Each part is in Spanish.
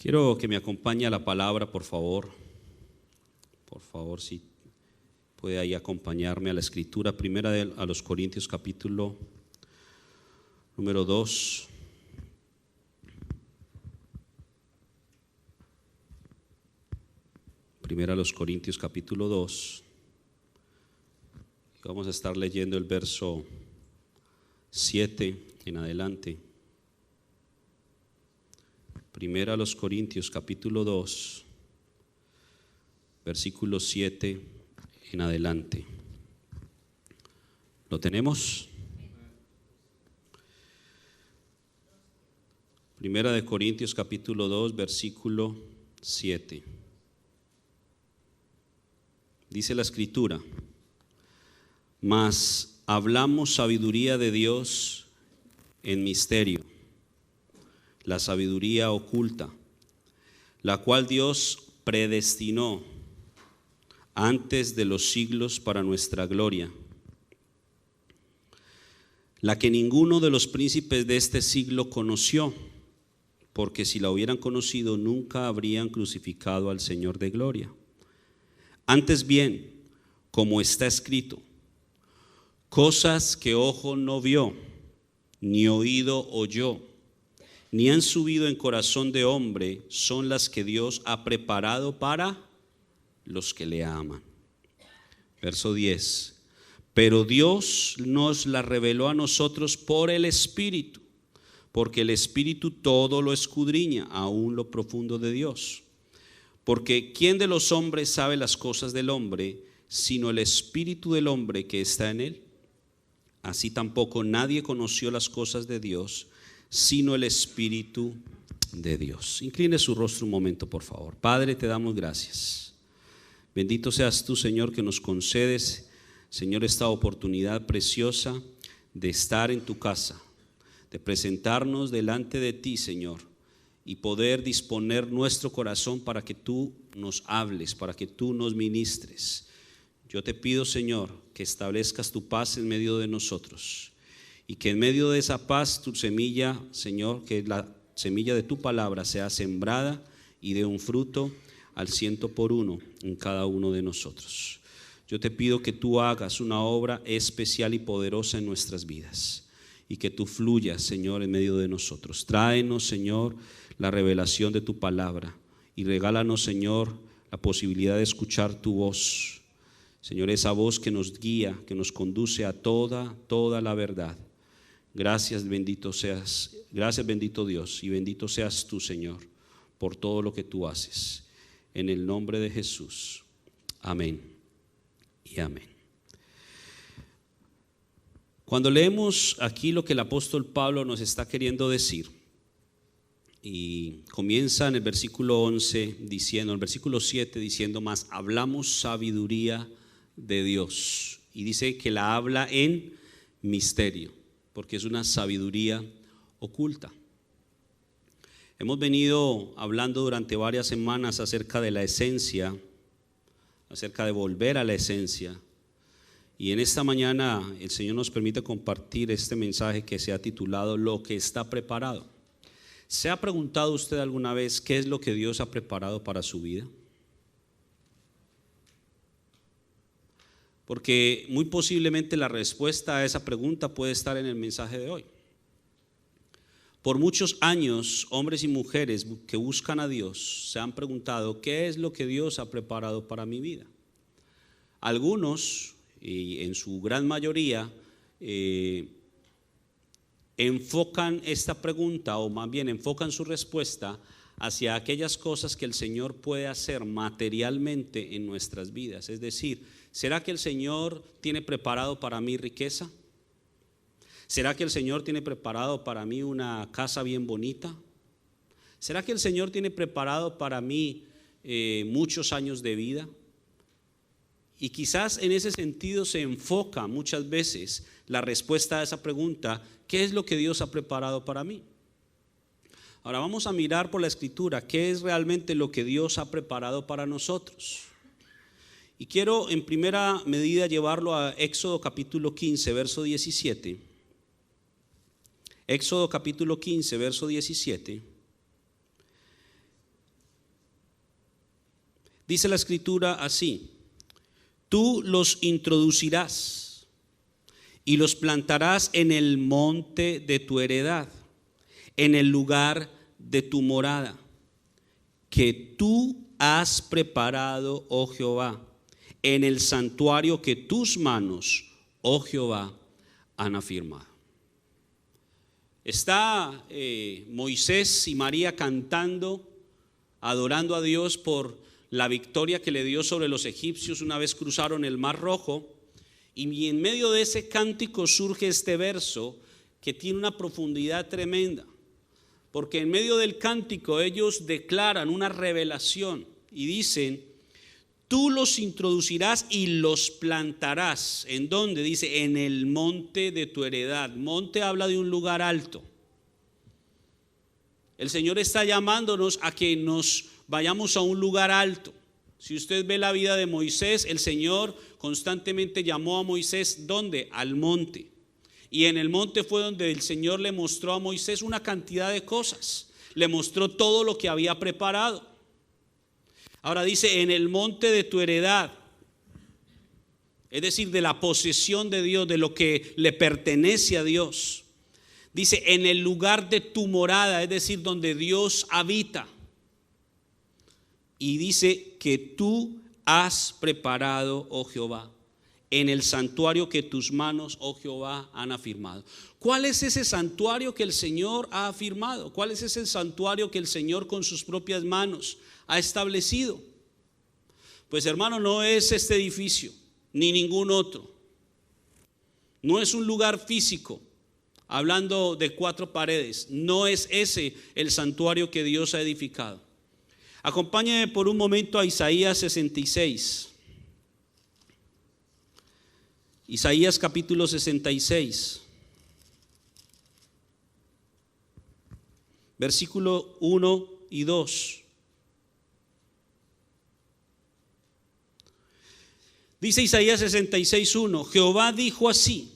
Quiero que me acompañe a la palabra, por favor. Por favor, si puede ahí acompañarme a la escritura. A los Corintios, capítulo número 2. Primera a los Corintios, capítulo 2. Vamos a estar leyendo el verso 7 en adelante. Primera a los Corintios, capítulo 2, versículo 7 en adelante. ¿Lo tenemos? Primera de Corintios, capítulo 2, versículo 7. Dice la escritura: mas hablamos sabiduría de Dios en misterio, la sabiduría oculta, la cual Dios predestinó antes de los siglos para nuestra gloria, la que ninguno de los príncipes de este siglo conoció, porque si la hubieran conocido nunca habrían crucificado al Señor de gloria. Antes bien, como está escrito, cosas que ojo no vio, ni oído oyó, ni han subido en corazón de hombre, son las que Dios ha preparado para los que le aman. Verso 10. Pero Dios nos la reveló a nosotros por el Espíritu, porque el Espíritu todo lo escudriña, aún lo profundo de Dios. Porque ¿quién de los hombres sabe las cosas del hombre, sino el Espíritu del hombre que está en él? Así tampoco nadie conoció las cosas de Dios, sino el Espíritu de Dios. Incline su rostro un momento, por favor. Padre, te damos gracias. Bendito seas tú, Señor, que nos concedes, Señor, esta oportunidad preciosa de estar en tu casa, de presentarnos delante de ti, Señor, y poder disponer nuestro corazón para que tú nos hables, para que tú nos ministres. Yo te pido, Señor, que establezcas tu paz en medio de nosotros. Y que en medio de esa paz tu semilla, Señor, que la semilla de tu palabra sea sembrada y dé un fruto al 100 por 1 en cada uno de nosotros. Yo te pido que tú hagas una obra especial y poderosa en nuestras vidas y que tú fluyas, Señor, en medio de nosotros. Tráenos, Señor, la revelación de tu palabra y regálanos, Señor, la posibilidad de escuchar tu voz. Señor, esa voz que nos guía, que nos conduce a toda la verdad. Gracias, bendito seas, gracias, bendito Dios, y bendito seas tú, Señor, por todo lo que tú haces. En el nombre de Jesús. Amén y amén. Cuando leemos aquí lo que el apóstol Pablo nos está queriendo decir, y comienza en el versículo 11 diciendo, en el versículo 7 diciendo, mas hablamos sabiduría de Dios, y dice que la habla en misterio, porque es una sabiduría oculta. Hemos venido hablando durante varias semanas acerca de la esencia, acerca de volver a la esencia, y en esta mañana el Señor nos permite compartir este mensaje que se ha titulado Lo que está preparado. ¿Se ha preguntado usted alguna vez qué es lo que Dios ha preparado para su vida? Porque muy posiblemente la respuesta a esa pregunta puede estar en el mensaje de hoy. Por muchos años, hombres y mujeres que buscan a Dios se han preguntado ¿qué es lo que Dios ha preparado para mi vida? Algunos, y en su gran mayoría, enfocan esta pregunta, o más bien enfocan su respuesta hacia aquellas cosas que el Señor puede hacer materialmente en nuestras vidas. Es decir, ¿será que el Señor tiene preparado para mí riqueza? ¿Será que el Señor tiene preparado para mí una casa bien bonita? ¿Será que el Señor tiene preparado para mí muchos años de vida? Y quizás en ese sentido se enfoca muchas veces la respuesta a esa pregunta, ¿qué es lo que Dios ha preparado para mí? Ahora vamos a mirar por la Escritura qué es realmente lo que Dios ha preparado para nosotros. Y quiero en primera medida llevarlo a Éxodo capítulo 15, verso 17. Éxodo capítulo 15, verso 17. Dice la escritura así: tú los introducirás y los plantarás en el monte de tu heredad, en el lugar de tu morada, que tú has preparado, oh Jehová, en el santuario que tus manos, oh Jehová, han afirmado. Está Moisés y María cantando, adorando a Dios por la victoria que le dio sobre los egipcios una vez cruzaron el Mar Rojo, y en medio de ese cántico surge este verso que tiene una profundidad tremenda, porque en medio del cántico ellos declaran una revelación y dicen: tú los introducirás y los plantarás. ¿En dónde? Dice: en el monte de tu heredad. Monte habla de un lugar alto. El Señor está llamándonos a que nos vayamos a un lugar alto. Si usted ve la vida de Moisés, el Señor constantemente llamó a Moisés, ¿dónde? Al monte. Y en el monte fue donde el Señor le mostró a Moisés una cantidad de cosas. Le mostró todo lo que había preparado. Ahora dice: en el monte de tu heredad, es decir, de la posesión de Dios, de lo que le pertenece a Dios. Dice: en el lugar de tu morada, es decir, donde Dios habita. Y dice que tú has preparado, oh Jehová, en el santuario que tus manos, oh Jehová, han afirmado. ¿Cuál es ese santuario que el Señor ha afirmado? ¿Cuál es ese santuario que el Señor con sus propias manos ha establecido? Pues, hermano, no es este edificio ni ningún otro. No es un lugar físico, hablando de 4 paredes. No es ese el santuario que Dios ha edificado. Acompáñeme por un momento a Isaías 66. Isaías capítulo 66. Versículo 1 y 2. Dice Isaías 66:1: Jehová dijo así: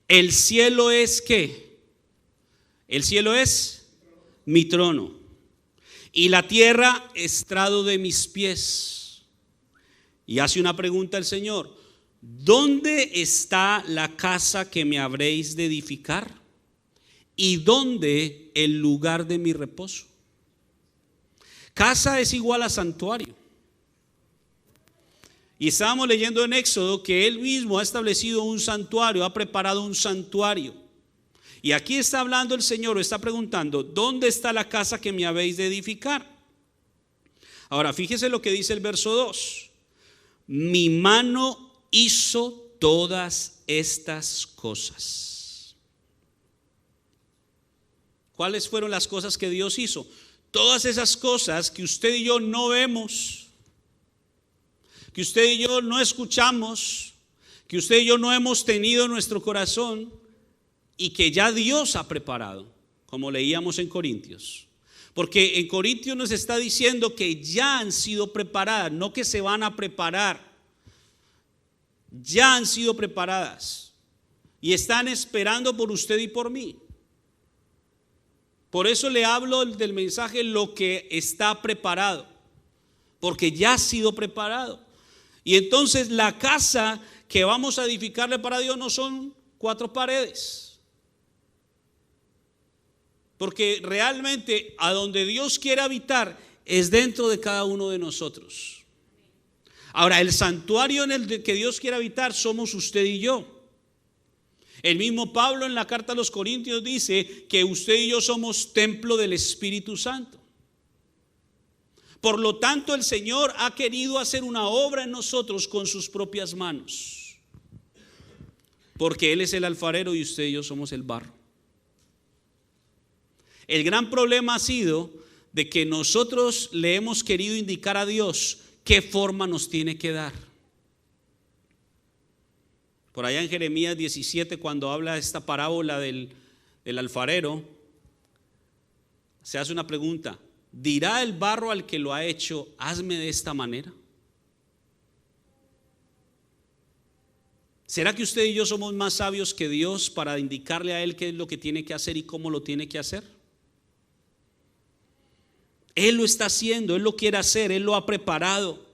el cielo es ¿qué? El cielo es mi trono, y la tierra estrado de mis pies. Y hace una pregunta el Señor: ¿dónde está la casa que me habréis de edificar? ¿Y dónde el lugar de mi reposo? Casa es igual a santuario. Y estábamos leyendo en Éxodo que Él mismo ha establecido un santuario, ha preparado un santuario. Y aquí está hablando el Señor, está preguntando: ¿dónde está la casa que me habéis de edificar? Ahora fíjese lo que dice el verso 2: mi mano hizo todas estas cosas. ¿Cuáles fueron las cosas que Dios hizo? Todas esas cosas que usted y yo no vemos, que usted y yo no escuchamos, que usted y yo no hemos tenido en nuestro corazón, y que ya Dios ha preparado, como leíamos en Corintios. Porque en Corintios nos está diciendo que ya han sido preparadas, no que se van a preparar. Ya han sido preparadas y están esperando por usted y por mí. Por eso le hablo del mensaje: lo que está preparado, porque ya ha sido preparado. Y entonces la casa que vamos a edificarle para Dios no son 4 paredes, porque realmente a donde Dios quiere habitar es dentro de cada uno de nosotros. Ahora, el santuario en el que Dios quiere habitar somos usted y yo. El mismo Pablo en la carta a los Corintios dice que usted y yo somos templo del Espíritu Santo. Por lo tanto, el Señor ha querido hacer una obra en nosotros con sus propias manos, porque Él es el alfarero y usted y yo somos el barro. El gran problema ha sido de que nosotros le hemos querido indicar a Dios qué forma nos tiene que dar. Por allá en Jeremías 17, cuando habla esta parábola del alfarero, se hace una pregunta: ¿dirá el barro al que lo ha hecho, hazme de esta manera? ¿Será que usted y yo somos más sabios que Dios para indicarle a Él qué es lo que tiene que hacer y cómo lo tiene que hacer? Él lo está haciendo, Él lo quiere hacer, Él lo ha preparado.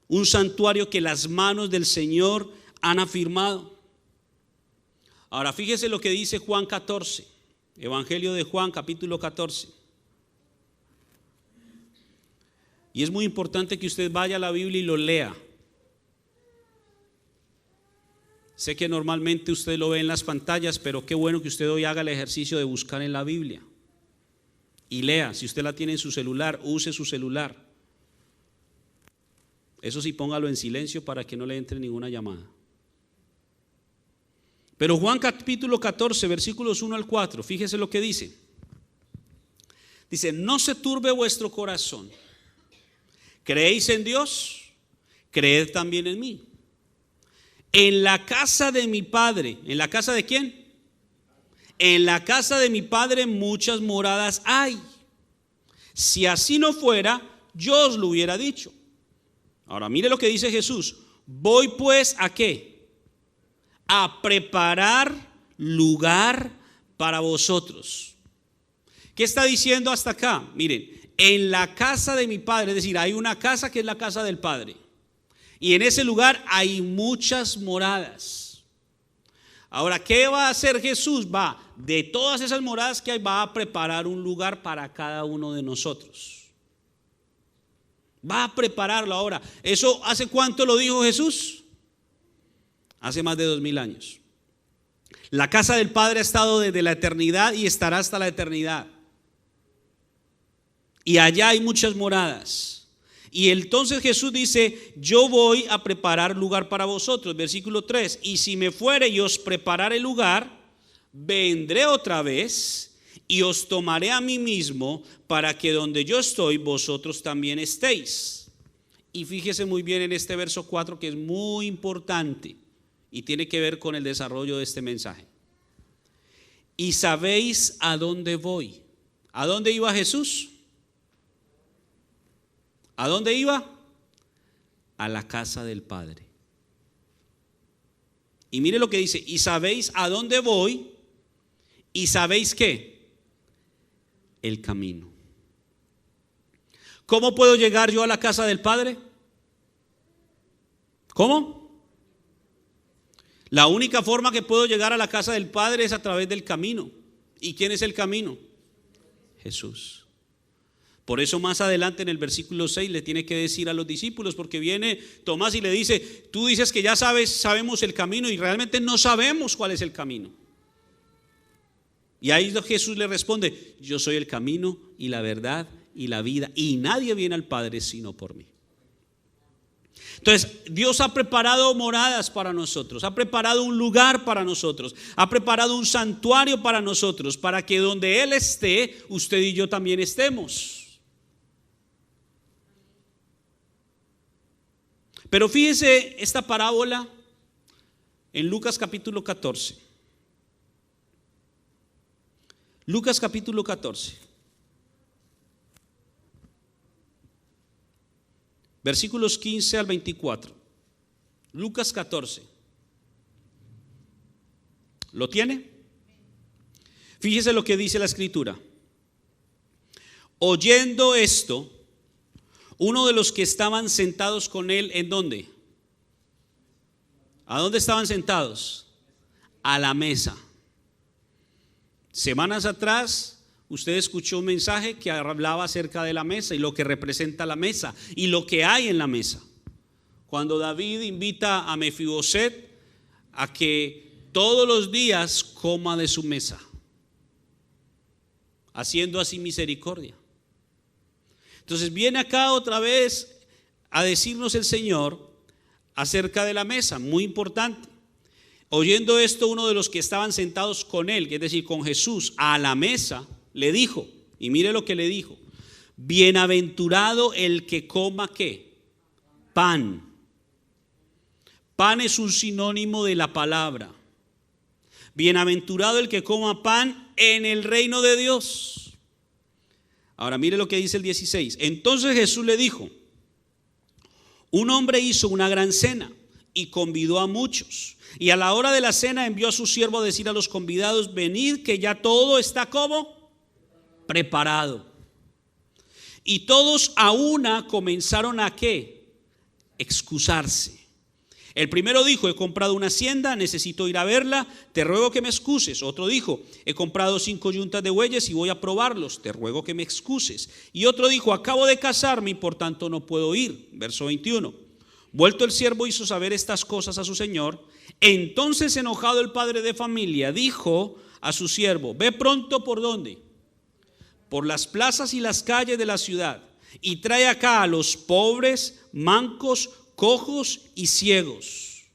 un santuario que las manos del Señor han afirmado. Ahora fíjese lo que dice Juan 14, Evangelio de Juan capítulo 14. Y es muy importante que usted vaya a la Biblia y lo lea. Sé que normalmente usted lo ve en las pantallas, pero qué bueno que usted hoy haga el ejercicio de buscar en la Biblia. Y lea, si usted la tiene en su celular, use su celular. Eso sí, póngalo en silencio para que no le entre ninguna llamada. Pero Juan capítulo 14, versículos 1 al 4, fíjese lo que dice. Dice, no se turbe vuestro corazón. ¿Creéis en Dios? Creed también en mí. En la casa de mi Padre, ¿en la casa de quién? En la casa de mi Padre muchas moradas hay. Si así no fuera, yo os lo hubiera dicho. Ahora mire lo que dice Jesús. Voy pues ¿a qué? A preparar lugar para vosotros. ¿Qué está diciendo hasta acá? Miren, en la casa de mi Padre, es decir, hay una casa que es la casa del Padre. Y en ese lugar hay muchas moradas. Ahora, ¿qué va a hacer Jesús? De todas esas moradas que hay, va a preparar un lugar para cada uno de nosotros. Va a prepararlo ahora. ¿Eso hace cuánto lo dijo Jesús? Hace más de 2000 años. La casa del Padre ha estado desde la eternidad y estará hasta la eternidad. Y allá hay muchas moradas. Y entonces Jesús dice, yo voy a preparar lugar para vosotros. Versículo 3, y si me fuere y os prepararé lugar, vendré otra vez y os tomaré a mí mismo, para que donde yo estoy, vosotros también estéis. Y fíjese muy bien en este verso 4, que es muy importante y tiene que ver con el desarrollo de este mensaje. Y sabéis a dónde voy. ¿A dónde iba Jesús? ¿A dónde iba? A la casa del Padre. Y mire lo que dice, y sabéis a dónde voy, y sabéis qué, el camino. ¿Cómo puedo llegar yo a la casa del Padre? ¿Cómo? La única forma que puedo llegar a la casa del Padre es a través del camino. ¿Y quién es el camino? Jesús. Por eso más adelante en el versículo 6 le tiene que decir a los discípulos, porque viene Tomás y le dice, tú dices que ya sabemos el camino y realmente no sabemos cuál es el camino. Y ahí Jesús le responde, yo soy el camino y la verdad y la vida, y nadie viene al Padre sino por mí. Entonces Dios ha preparado moradas para nosotros, ha preparado un lugar para nosotros, ha preparado un santuario para nosotros, para que donde Él esté, usted y yo también estemos. Pero fíjese esta parábola en Lucas capítulo 14. Lucas capítulo 14. Versículos 15 al 24. Lucas 14. ¿Lo tiene? Fíjese lo que dice la escritura. Oyendo esto, uno de los que estaban sentados con él, ¿en dónde? ¿A dónde estaban sentados? A la mesa. Semanas atrás, usted escuchó un mensaje que hablaba acerca de la mesa y lo que representa la mesa y lo que hay en la mesa. Cuando David invita a Mefiboset a que todos los días coma de su mesa, haciendo así misericordia. Entonces viene acá otra vez a decirnos el Señor acerca de la mesa, muy importante. Oyendo esto, uno de los que estaban sentados con él, es decir, con Jesús, a la mesa, le dijo, y mire lo que le dijo, bienaventurado el que coma ¿qué? Pan. Pan es un sinónimo de la palabra. Bienaventurado el que coma pan en el reino de Dios. Ahora mire lo que dice el 16. Entonces Jesús le dijo, un hombre hizo una gran cena y convidó a muchos. Y a la hora de la cena envió a su siervo a decir a los convidados, venid que ya todo está ¿cómo? Preparado. Y todos a una comenzaron a ¿qué? excusarse. El primero dijo, he comprado una hacienda, necesito ir a verla, te ruego que me excuses. Otro dijo, he comprado 5 yuntas de bueyes y voy a probarlos, te ruego que me excuses. Y otro dijo, acabo de casarme y por tanto no puedo ir. Verso 21. Vuelto el siervo hizo saber estas cosas a su señor. Entonces, enojado el padre de familia, dijo a su siervo, ve pronto por dónde, por las plazas y las calles de la ciudad, y trae acá a los pobres, mancos, cojos y ciegos.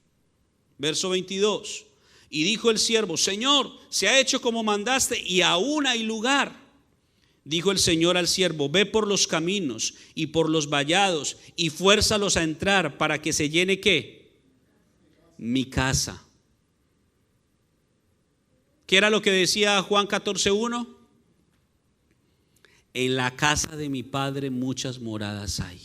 Verso 22. Y dijo el siervo, Señor, se ha hecho como mandaste y aún hay lugar. Dijo el Señor al siervo, ve por los caminos y por los vallados y fuérzalos a entrar para que se llene ¿qué? Mi casa. ¿Qué era lo que decía Juan 14:1? En la casa de mi Padre muchas moradas hay.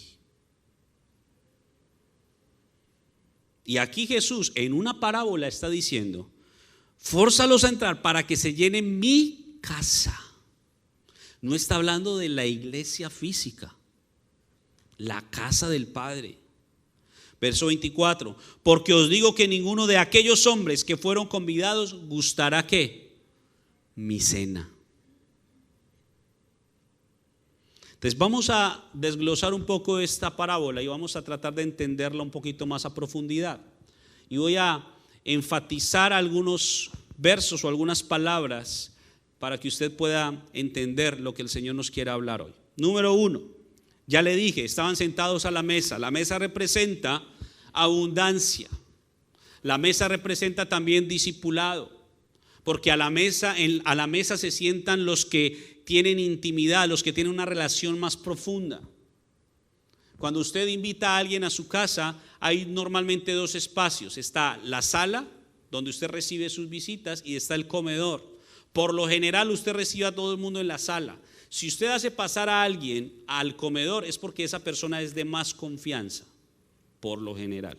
Y aquí Jesús en una parábola está diciendo, fórzalos a entrar para que se llene mi casa. No está hablando de la iglesia física, la casa del Padre. Verso 24, porque os digo que ninguno de aquellos hombres que fueron convidados gustará ¿qué? Mi cena. Entonces vamos a desglosar un poco esta parábola y vamos a tratar de entenderla un poquito más a profundidad. Y voy a enfatizar algunos versos o algunas palabras para que usted pueda entender lo que el Señor nos quiere hablar hoy. Número 1, ya le dije, estaban sentados a la mesa. La mesa representa abundancia. La mesa representa también discipulado, porque a la mesa se sientan los que tienen intimidad, los que tienen una relación más profunda. Cuando usted invita a alguien a su casa, hay normalmente 2 espacios. Está la sala, donde usted recibe sus visitas, y está el comedor. Por lo general usted recibe a todo el mundo en la sala. Si usted hace pasar a alguien al comedor, es porque esa persona es de más confianza, por lo general.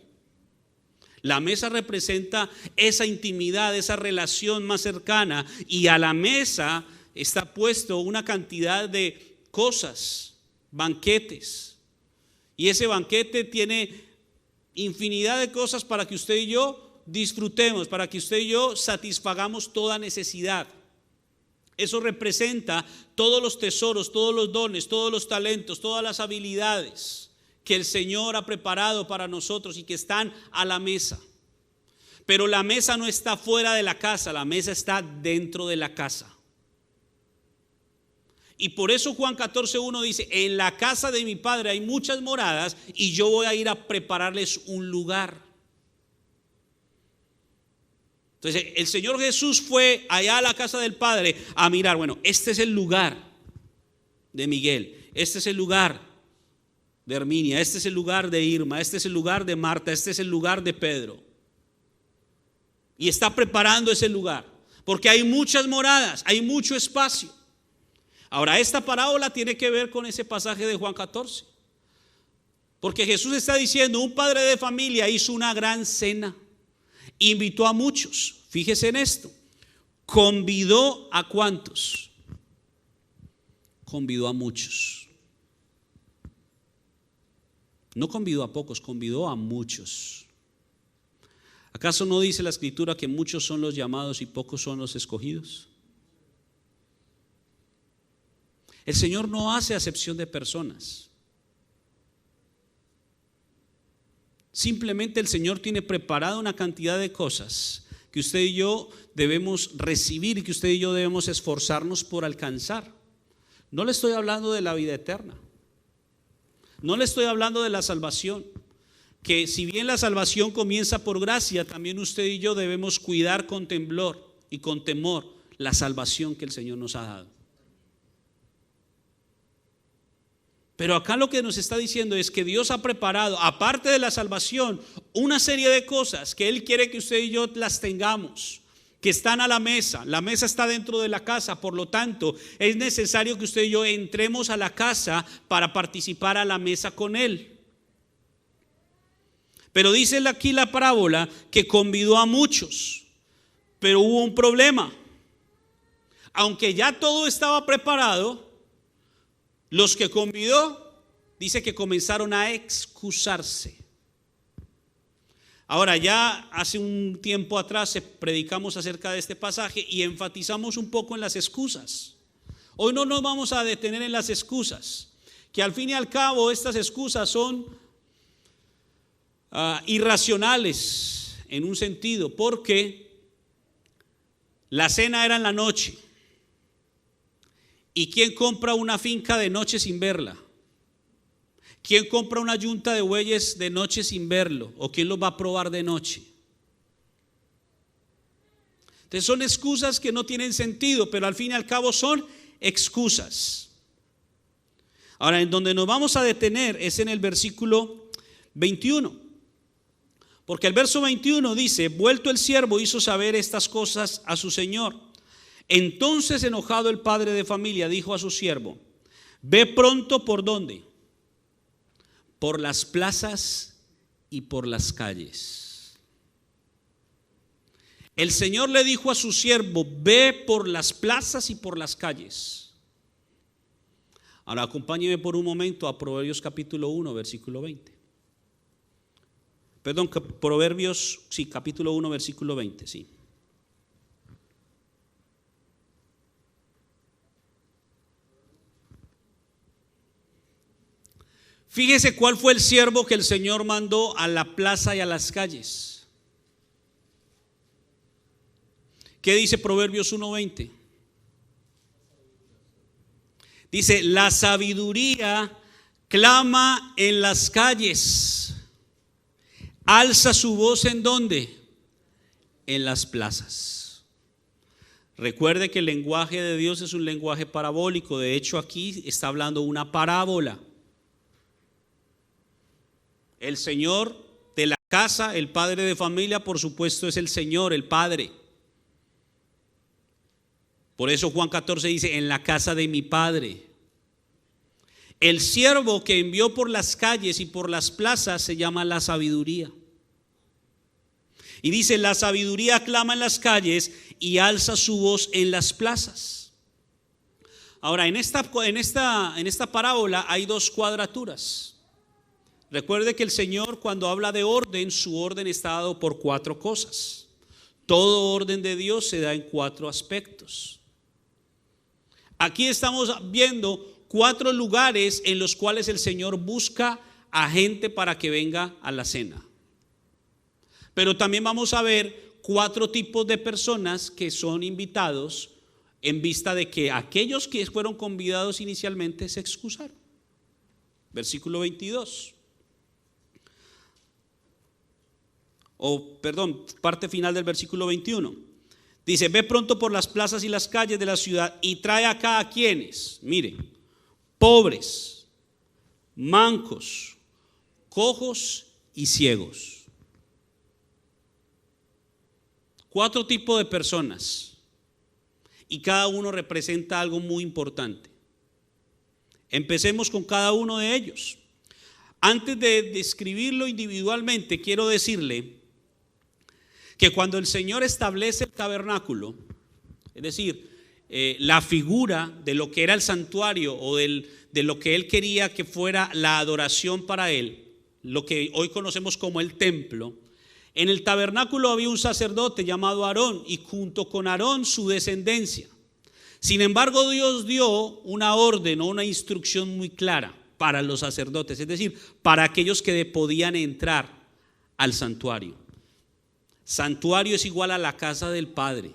La mesa representa esa intimidad, esa relación más cercana, y a la mesa está puesto una cantidad de cosas, banquetes, y ese banquete tiene infinidad de cosas para que usted y yo disfrutemos, para que usted y yo satisfagamos toda necesidad. Eso representa todos los tesoros, todos los dones, todos los talentos, todas las habilidades que el Señor ha preparado para nosotros y que están a la mesa. Pero la mesa no está fuera de la casa, la mesa está dentro de la casa. Y por eso Juan 14:1 dice, en la casa de mi Padre hay muchas moradas y yo voy a ir a prepararles un lugar. Entonces el Señor Jesús fue allá a la casa del Padre a mirar, bueno, este es el lugar de Miguel, este es el lugar de Herminia, este es el lugar de Irma, este es el lugar de Marta, este es el lugar de Pedro. Y está preparando ese lugar, porque hay muchas moradas, hay mucho espacio. Ahora, esta parábola tiene que ver con ese pasaje de Juan 14. Porque Jesús está diciendo, un padre de familia hizo una gran cena, invitó a muchos. Fíjese en esto, convidó a ¿cuántos? Convidó a muchos. No convidó a pocos, convidó a muchos. ¿Acaso no dice la Escritura que muchos son los llamados y pocos son los escogidos? El Señor no hace acepción de personas. Simplemente el Señor tiene preparada una cantidad de cosas que usted y yo debemos recibir y que usted y yo debemos esforzarnos por alcanzar. No le estoy hablando de la vida eterna. No le estoy hablando de la salvación. Que si bien la salvación comienza por gracia, también usted y yo debemos cuidar con temblor y con temor la salvación que el Señor nos ha dado. Pero acá lo que nos está diciendo es que Dios ha preparado, aparte de la salvación, una serie de cosas que Él quiere que usted y yo las tengamos, que están a la mesa. La mesa está dentro de la casa, por lo tanto, es necesario que usted y yo entremos a la casa para participar a la mesa con Él. Pero dice aquí la parábola que convidó a muchos, pero hubo un problema. Aunque ya todo estaba preparado, los que convidó, dice que comenzaron a excusarse. Ahora, ya hace un tiempo atrás predicamos acerca de este pasaje y enfatizamos un poco en las excusas. Hoy no nos vamos a detener en las excusas, que al fin y al cabo estas excusas son irracionales en un sentido, porque la cena era en la noche. ¿Y quién compra una finca de noche sin verla? ¿Quién compra una yunta de bueyes de noche sin verlo? ¿O quién los va a probar de noche? Entonces son excusas que no tienen sentido, pero al fin y al cabo son excusas. Ahora, en donde nos vamos a detener es en el versículo 21. Porque el verso 21 dice: vuelto el siervo hizo saber estas cosas a su señor. Entonces, enojado el padre de familia dijo a su siervo: ve pronto. ¿Por dónde? Por las plazas y por las calles. El Señor le dijo a su siervo: ve por las plazas y por las calles. Ahora acompáñeme por un momento a Proverbios capítulo 1, versículo 20. Perdón, Proverbios, sí, capítulo 1, versículo 20, sí. Fíjese cuál fue el siervo que el Señor mandó a la plaza y a las calles. ¿Qué dice Proverbios 1:20? Dice: la sabiduría clama en las calles, alza su voz ¿en dónde? En las plazas. Recuerde que el lenguaje de Dios es un lenguaje parabólico. De hecho, aquí está hablando una parábola. El Señor de la casa, el padre de familia, por supuesto, es el Señor, el Padre. Por eso Juan 14 dice: en la casa de mi Padre. El siervo que envió por las calles y por las plazas se llama la sabiduría. Y dice: la sabiduría clama en las calles y alza su voz en las plazas. Ahora, en esta parábola hay dos cuadraturas. Recuerde que el Señor, cuando habla de orden, su orden está dado por cuatro cosas. Todo orden de Dios se da en cuatro aspectos. Aquí estamos viendo cuatro lugares en los cuales el Señor busca a gente para que venga a la cena. Pero también vamos a ver cuatro tipos de personas que son invitados, en vista de que aquellos que fueron convidados inicialmente se excusaron. Versículo 22. Parte final del versículo 21. Dice: ve pronto por las plazas y las calles de la ciudad y trae acá a quienes, mire, pobres, mancos, cojos y ciegos. Cuatro tipos de personas, y cada uno representa algo muy importante. Empecemos con cada uno de ellos. Antes de describirlo individualmente, quiero decirle que cuando el Señor establece el tabernáculo, es decir, la figura de lo que era el santuario o de lo que Él quería que fuera la adoración para Él, lo que hoy conocemos como el templo, en el tabernáculo había un sacerdote llamado Aarón y junto con Aarón su descendencia. Sin embargo, Dios dio una orden o una instrucción muy clara para los sacerdotes, es decir, para aquellos que podían entrar al santuario. Santuario es igual a la casa del Padre.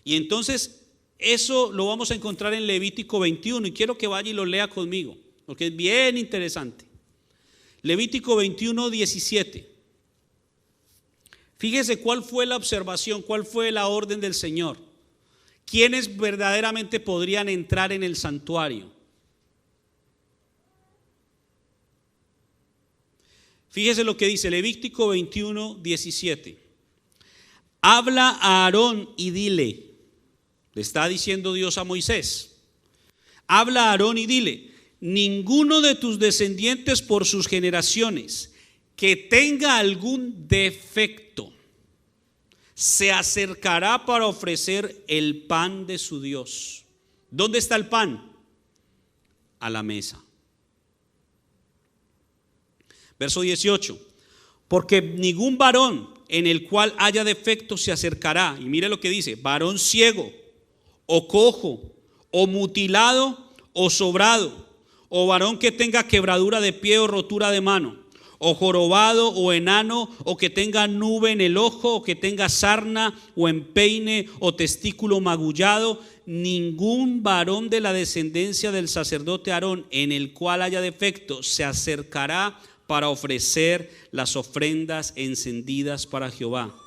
Y entonces eso lo vamos a encontrar en Levítico 21 y quiero que vaya y lo lea conmigo, porque es bien interesante. Levítico 21, 17. Fíjese cuál fue la observación, cuál fue la orden del Señor. ¿Quiénes verdaderamente podrían entrar en el santuario? Fíjese lo que dice Levítico 21, 17. Habla a Aarón y dile, le está diciendo Dios a Moisés, habla a Aarón y dile: ninguno de tus descendientes por sus generaciones que tenga algún defecto se acercará para ofrecer el pan de su Dios. ¿Dónde está el pan? A la mesa. Verso 18. porque ningún varón en el cual haya defecto se acercará. Y mire lo que dice: varón ciego, o cojo, o mutilado, o sobrado, o varón que tenga quebradura de pie o rotura de mano, o jorobado, o enano, o que tenga nube en el ojo, o que tenga sarna, o empeine, o testículo magullado. Ningún varón de la descendencia del sacerdote Aarón en el cual haya defecto se acercará para ofrecer las ofrendas encendidas para Jehová.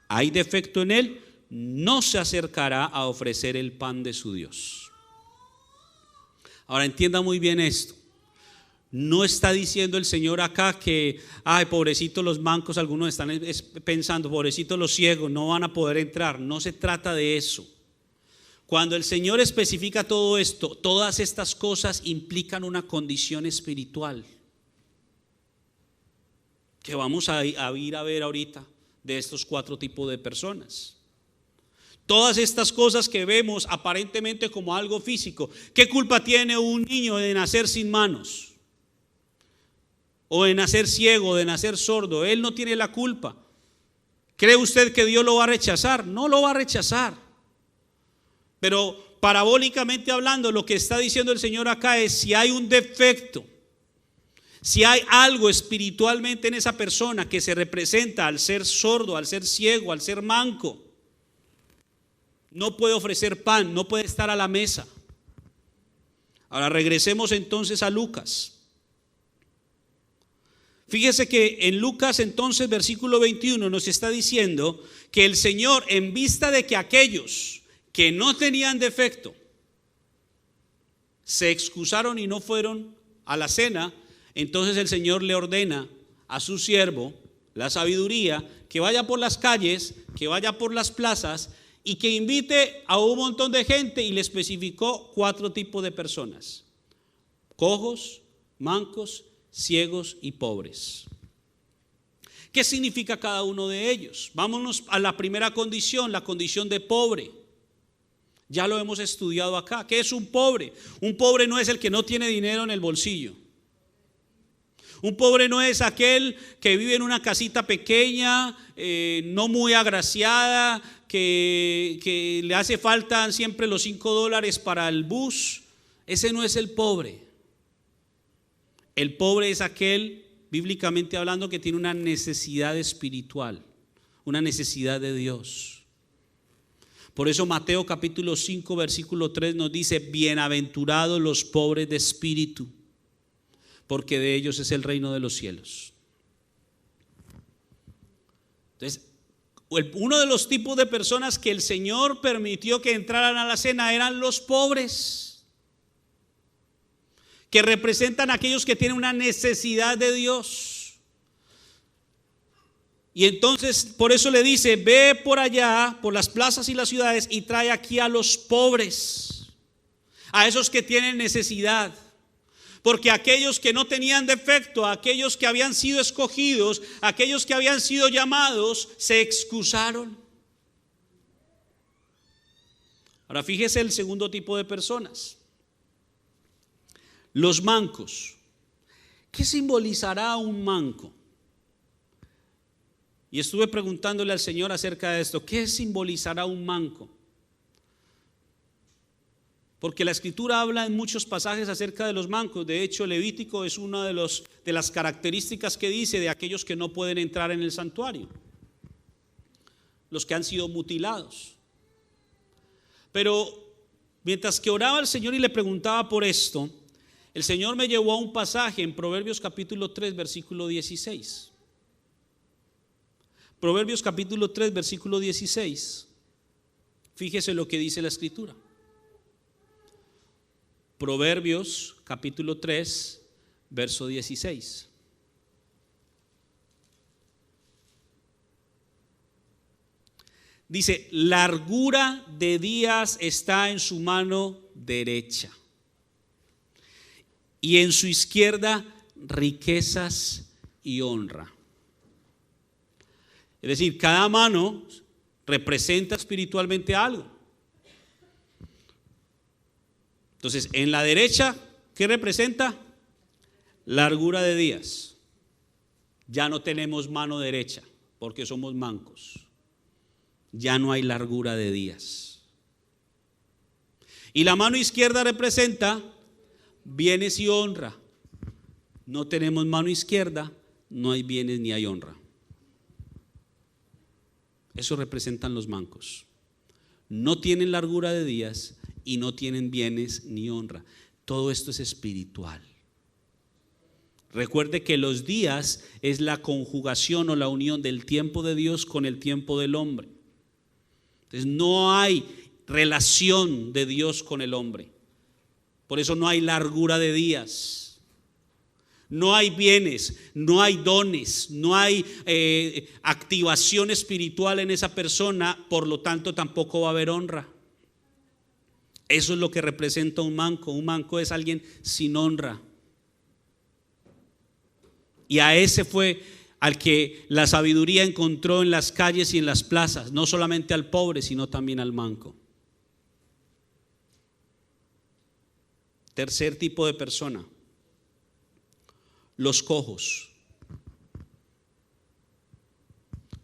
¿Hay defecto en él? No se acercará a ofrecer el pan de su Dios. Ahora entienda muy bien esto. No está diciendo el Señor acá que, ay, pobrecitos los mancos, algunos están pensando, pobrecitos los ciegos, no van a poder entrar. No se trata de eso. Cuando el Señor especifica todo esto, todas estas cosas implican una condición espiritual que vamos a ir a ver ahorita de estos 4 tipos de personas. Todas estas cosas que vemos aparentemente como algo físico. ¿Qué culpa tiene un niño de nacer sin manos? O de nacer ciego, de nacer sordo. Él no tiene la culpa. ¿Cree usted que Dios lo va a rechazar? No lo va a rechazar. Pero parabólicamente hablando, lo que está diciendo el Señor acá es: si hay un defecto, si hay algo espiritualmente en esa persona que se representa al ser sordo, al ser ciego, al ser manco, no puede ofrecer pan, no puede estar a la mesa. Ahora regresemos entonces a Lucas. Fíjese que en Lucas entonces versículo 21 nos está diciendo que el Señor, en vista de que aquellos que no tenían defecto se excusaron y no fueron a la cena, entonces el Señor le ordena a su siervo, la sabiduría, que vaya por las calles, que vaya por las plazas y que invite a un montón de gente, y le especificó 4 tipos de personas: cojos, mancos, ciegos y pobres. ¿Qué significa cada uno de ellos? Vámonos a la primera condición, la condición de pobre. Ya lo hemos estudiado acá. ¿Qué es un pobre? Un pobre no es el que no tiene dinero en el bolsillo. Un pobre no es aquel que vive en una casita pequeña, no muy agraciada, que le hace falta siempre los $5 para el bus. Ese no es el pobre. El pobre es aquel, bíblicamente hablando, que tiene una necesidad espiritual, una necesidad de Dios. Por eso Mateo capítulo 5 versículo 3 nos dice: bienaventurados los pobres de espíritu, porque de ellos es el reino de los cielos. Entonces, uno de los tipos de personas que el Señor permitió que entraran a la cena eran los pobres, que representan a aquellos que tienen una necesidad de Dios. Y entonces por eso le dice: ve por allá, por las plazas y las ciudades, y trae aquí a los pobres, a esos que tienen necesidad. Porque aquellos que no tenían defecto, aquellos que habían sido escogidos, aquellos que habían sido llamados, se excusaron. Ahora fíjese el segundo tipo de personas: los mancos. ¿Qué simbolizará un manco? Y estuve preguntándole al Señor acerca de esto. ¿Qué simbolizará un manco? Porque la Escritura habla en muchos pasajes acerca de los mancos. De hecho, Levítico es una de las características que dice de aquellos que no pueden entrar en el santuario: los que han sido mutilados. Pero mientras que oraba al Señor y le preguntaba por esto, el Señor me llevó a un pasaje en Proverbios capítulo 3 versículo 16. Proverbios capítulo 3 versículo 16. Fíjese lo que dice la Escritura. Proverbios capítulo 3 verso 16. Dice: largura de días está en su mano derecha, y en su izquierda riquezas y honra. Es decir, cada mano representa espiritualmente algo. Entonces, en la derecha, ¿qué representa? Largura de días. Ya no tenemos mano derecha porque somos mancos. Ya no hay largura de días. Y la mano izquierda representa bienes y honra. No tenemos mano izquierda, no hay bienes ni hay honra. Eso representan los mancos. No tienen largura de días y no tienen bienes ni honra. Todo esto es espiritual. Recuerde que los días es la conjugación o la unión del tiempo de Dios con el tiempo del hombre. Entonces no hay relación de Dios con el hombre. Por eso no hay largura de días. No hay bienes, no hay dones, no hay activación espiritual en esa persona, por lo tanto tampoco va a haber honra. Eso es lo que representa un manco. Un manco es alguien sin honra. Y a ese fue al que la sabiduría encontró en las calles y en las plazas, no solamente al pobre, sino también al manco. Tercer tipo de persona, los cojos.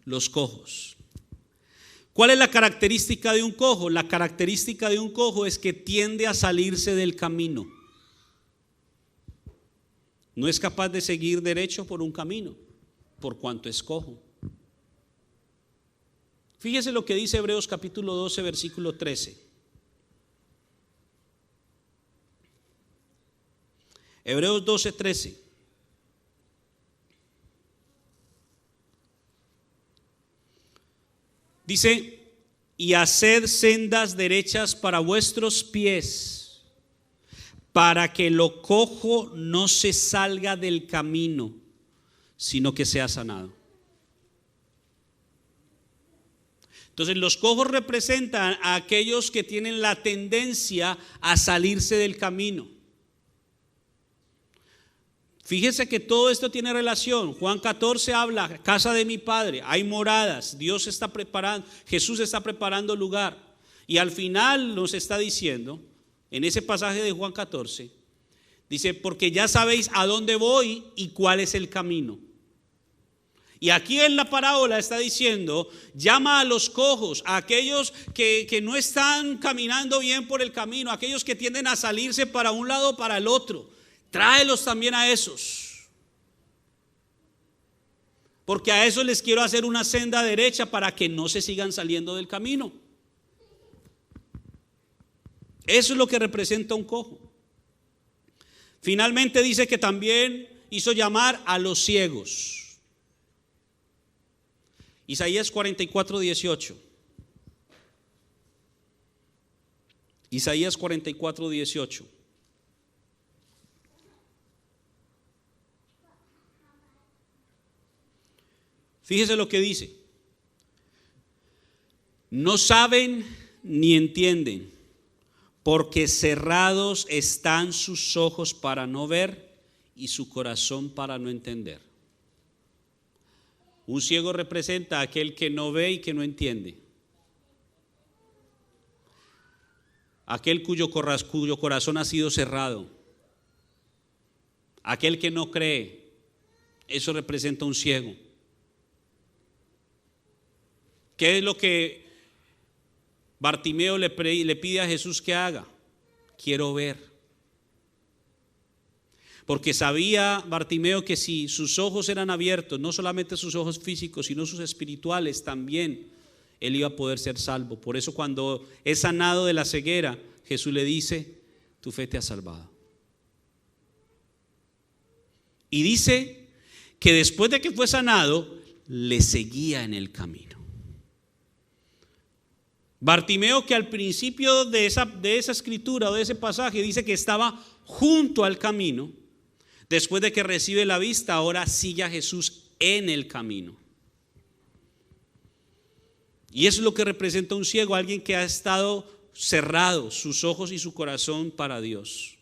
Los cojos. ¿Cuál es la característica de un cojo? La característica de un cojo es que tiende a salirse del camino. No es capaz de seguir derecho por un camino, por cuanto es cojo. Fíjese lo que dice Hebreos capítulo 12, versículo 13. Hebreos 12, 13. Dice: y haced sendas derechas para vuestros pies, para que lo cojo no se salga del camino, sino que sea sanado. Entonces los cojos representan a aquellos que tienen la tendencia a salirse del camino. Fíjese que todo esto tiene relación. Juan 14 habla: casa de mi Padre, hay moradas, Dios está preparando, Jesús está preparando lugar. Y al final nos está diciendo, en ese pasaje de Juan 14, dice: porque ya sabéis a dónde voy y cuál es el camino. Y aquí en la parábola está diciendo: llama a los cojos, a aquellos que no están caminando bien por el camino, a aquellos que tienden a salirse para un lado o para el otro. Tráelos también a esos, porque a esos les quiero hacer una senda derecha para que no se sigan saliendo del camino. Eso es lo que representa un cojo. Finalmente dice que también hizo llamar a los ciegos. Isaías 44, 18. Isaías 44, 18. Fíjese lo que dice: no saben ni entienden, porque cerrados están sus ojos para no ver y su corazón para no entender. Un ciego representa a aquel que no ve y que no entiende. Aquel cuyo corazón ha sido cerrado. Aquel que no cree. Eso representa un ciego. ¿Qué es lo que Bartimeo le pide a Jesús que haga? Quiero ver. Porque sabía Bartimeo que si sus ojos eran abiertos, no solamente sus ojos físicos, sino sus espirituales también, él iba a poder ser salvo. Por eso cuando es sanado de la ceguera, Jesús le dice: tu fe te ha salvado. Y dice que después de que fue sanado, le seguía en el camino. Bartimeo, que al principio de esa escritura o de ese pasaje dice que estaba junto al camino, después de que recibe la vista, ahora sigue a Jesús en el camino. Y eso es lo que representa un ciego, alguien que ha estado cerrado sus ojos y su corazón para Dios.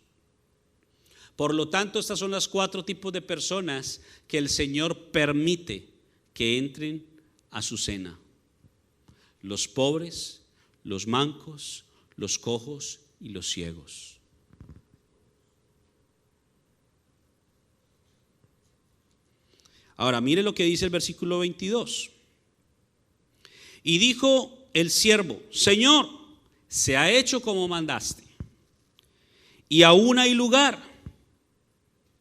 Por lo tanto, estas son las 4 tipos de personas que el Señor permite que entren a su cena: los pobres, los mancos, los cojos y los ciegos. Ahora, mire lo que dice el versículo 22. Y dijo el siervo: Señor, se ha hecho como mandaste, y aún hay lugar.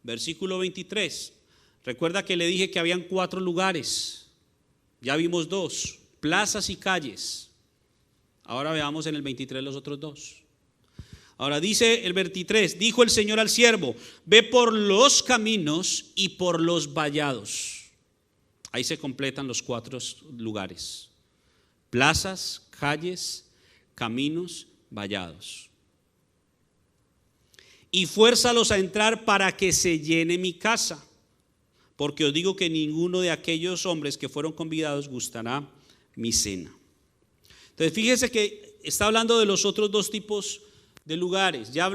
Versículo 23. Recuerda que le dije que habían 4 lugares. Ya vimos 2, plazas y calles. Ahora veamos en el 23 los otros 2. Ahora dice el 23: dijo el Señor al siervo: ve por los caminos y por los vallados. Ahí se completan los 4 lugares: plazas, calles, caminos, vallados. Y fuérzalos a entrar para que se llene mi casa, porque os digo que ninguno de aquellos hombres que fueron convidados gustará mi cena. Entonces fíjese que está hablando de los otros 2 tipos de lugares. Ya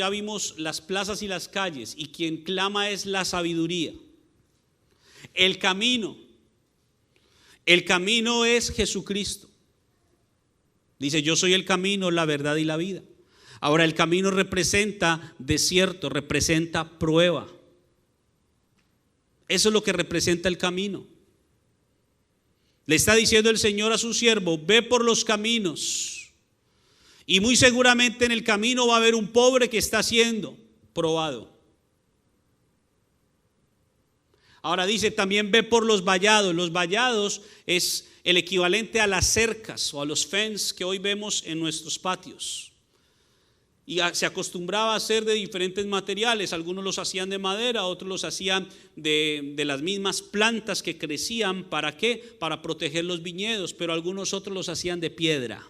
vimos las plazas y las calles, y quien clama es la sabiduría. El camino es Jesucristo. Dice: yo soy el camino, la verdad y la vida. Ahora, el camino representa desierto, representa prueba. Eso es lo que representa el camino. Le está diciendo el Señor a su siervo: ve por los caminos, y muy seguramente en el camino va a haber un pobre que está siendo probado. Ahora dice también: ve por los vallados. Los vallados es el equivalente a las cercas o a los fence que hoy vemos en nuestros patios. Y se acostumbraba a hacer de diferentes materiales. Algunos los hacían de madera, otros los hacían de las mismas plantas que crecían. ¿Para qué? Para proteger los viñedos. Pero algunos otros los hacían de piedra.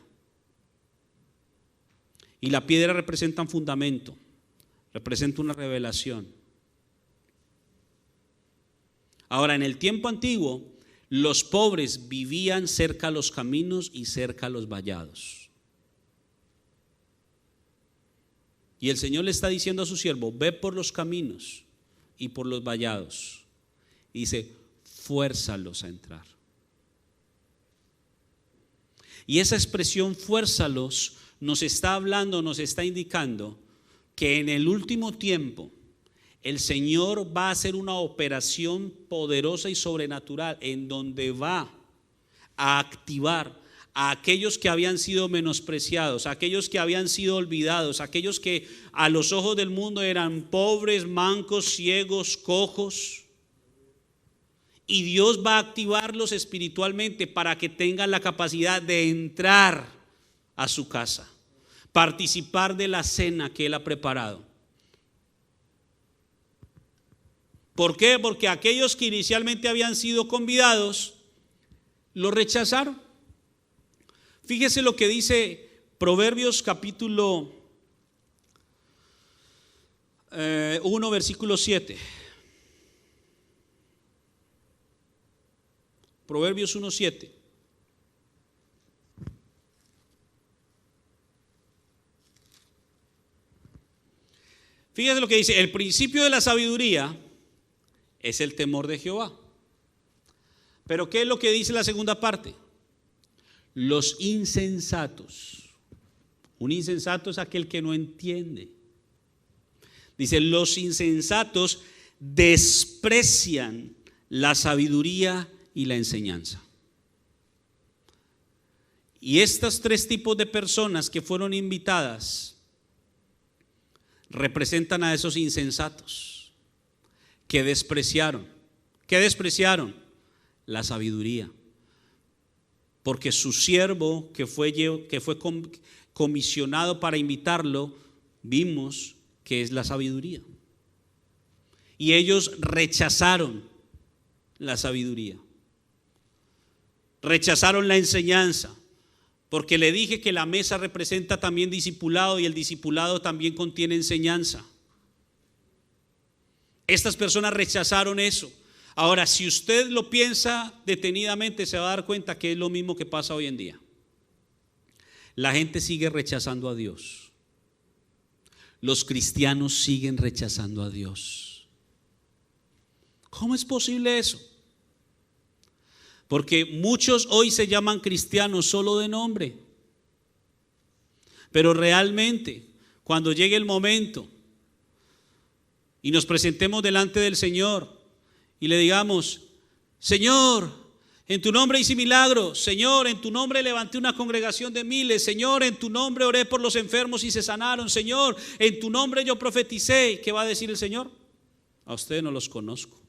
Y la piedra representa un fundamento, representa una revelación. Ahora, en el tiempo antiguo, los pobres vivían cerca a los caminos y cerca a los vallados. Y el Señor le está diciendo a su siervo: ve por los caminos y por los vallados. Y dice: fuérzalos a entrar. Y esa expresión fuérzalos nos está hablando, nos está indicando que en el último tiempo el Señor va a hacer una operación poderosa y sobrenatural en donde va a activar a aquellos que habían sido menospreciados, a aquellos que habían sido olvidados, a aquellos que a los ojos del mundo eran pobres, mancos, ciegos, cojos. Y Dios va a activarlos espiritualmente para que tengan la capacidad de entrar a su casa, participar de la cena que Él ha preparado. ¿Por qué? Porque aquellos que inicialmente habían sido convidados lo rechazaron. Fíjese lo que dice Proverbios capítulo 1 versículo 7. Proverbios 1:7. Fíjese lo que dice: el principio de la sabiduría es el temor de Jehová. Pero ¿qué es lo que dice la segunda parte? Los insensatos. Un insensato es aquel que no entiende. Dice: los insensatos desprecian la sabiduría y la enseñanza. Y estos 3 tipos de personas que fueron invitadas representan a esos insensatos que despreciaron. ¿Qué despreciaron? La sabiduría. Porque su siervo que fue comisionado para invitarlo, vimos que es la sabiduría. Y ellos rechazaron la sabiduría. Rechazaron la enseñanza. Porque le dije que la mesa representa también discipulado, y el discipulado también contiene enseñanza. Estas personas rechazaron eso. Ahora, si usted lo piensa detenidamente, se va a dar cuenta que es lo mismo que pasa hoy en día. La gente sigue rechazando a Dios. Los cristianos siguen rechazando a Dios. ¿Cómo es posible eso? Porque muchos hoy se llaman cristianos solo de nombre. Pero realmente, cuando llegue el momento y nos presentemos delante del Señor y le digamos: Señor, en tu nombre hice milagros. Señor, en tu nombre levanté una congregación de miles. Señor, en tu nombre oré por los enfermos y se sanaron. Señor, en tu nombre yo profeticé. ¿Qué va a decir el Señor? A ustedes no los conozco.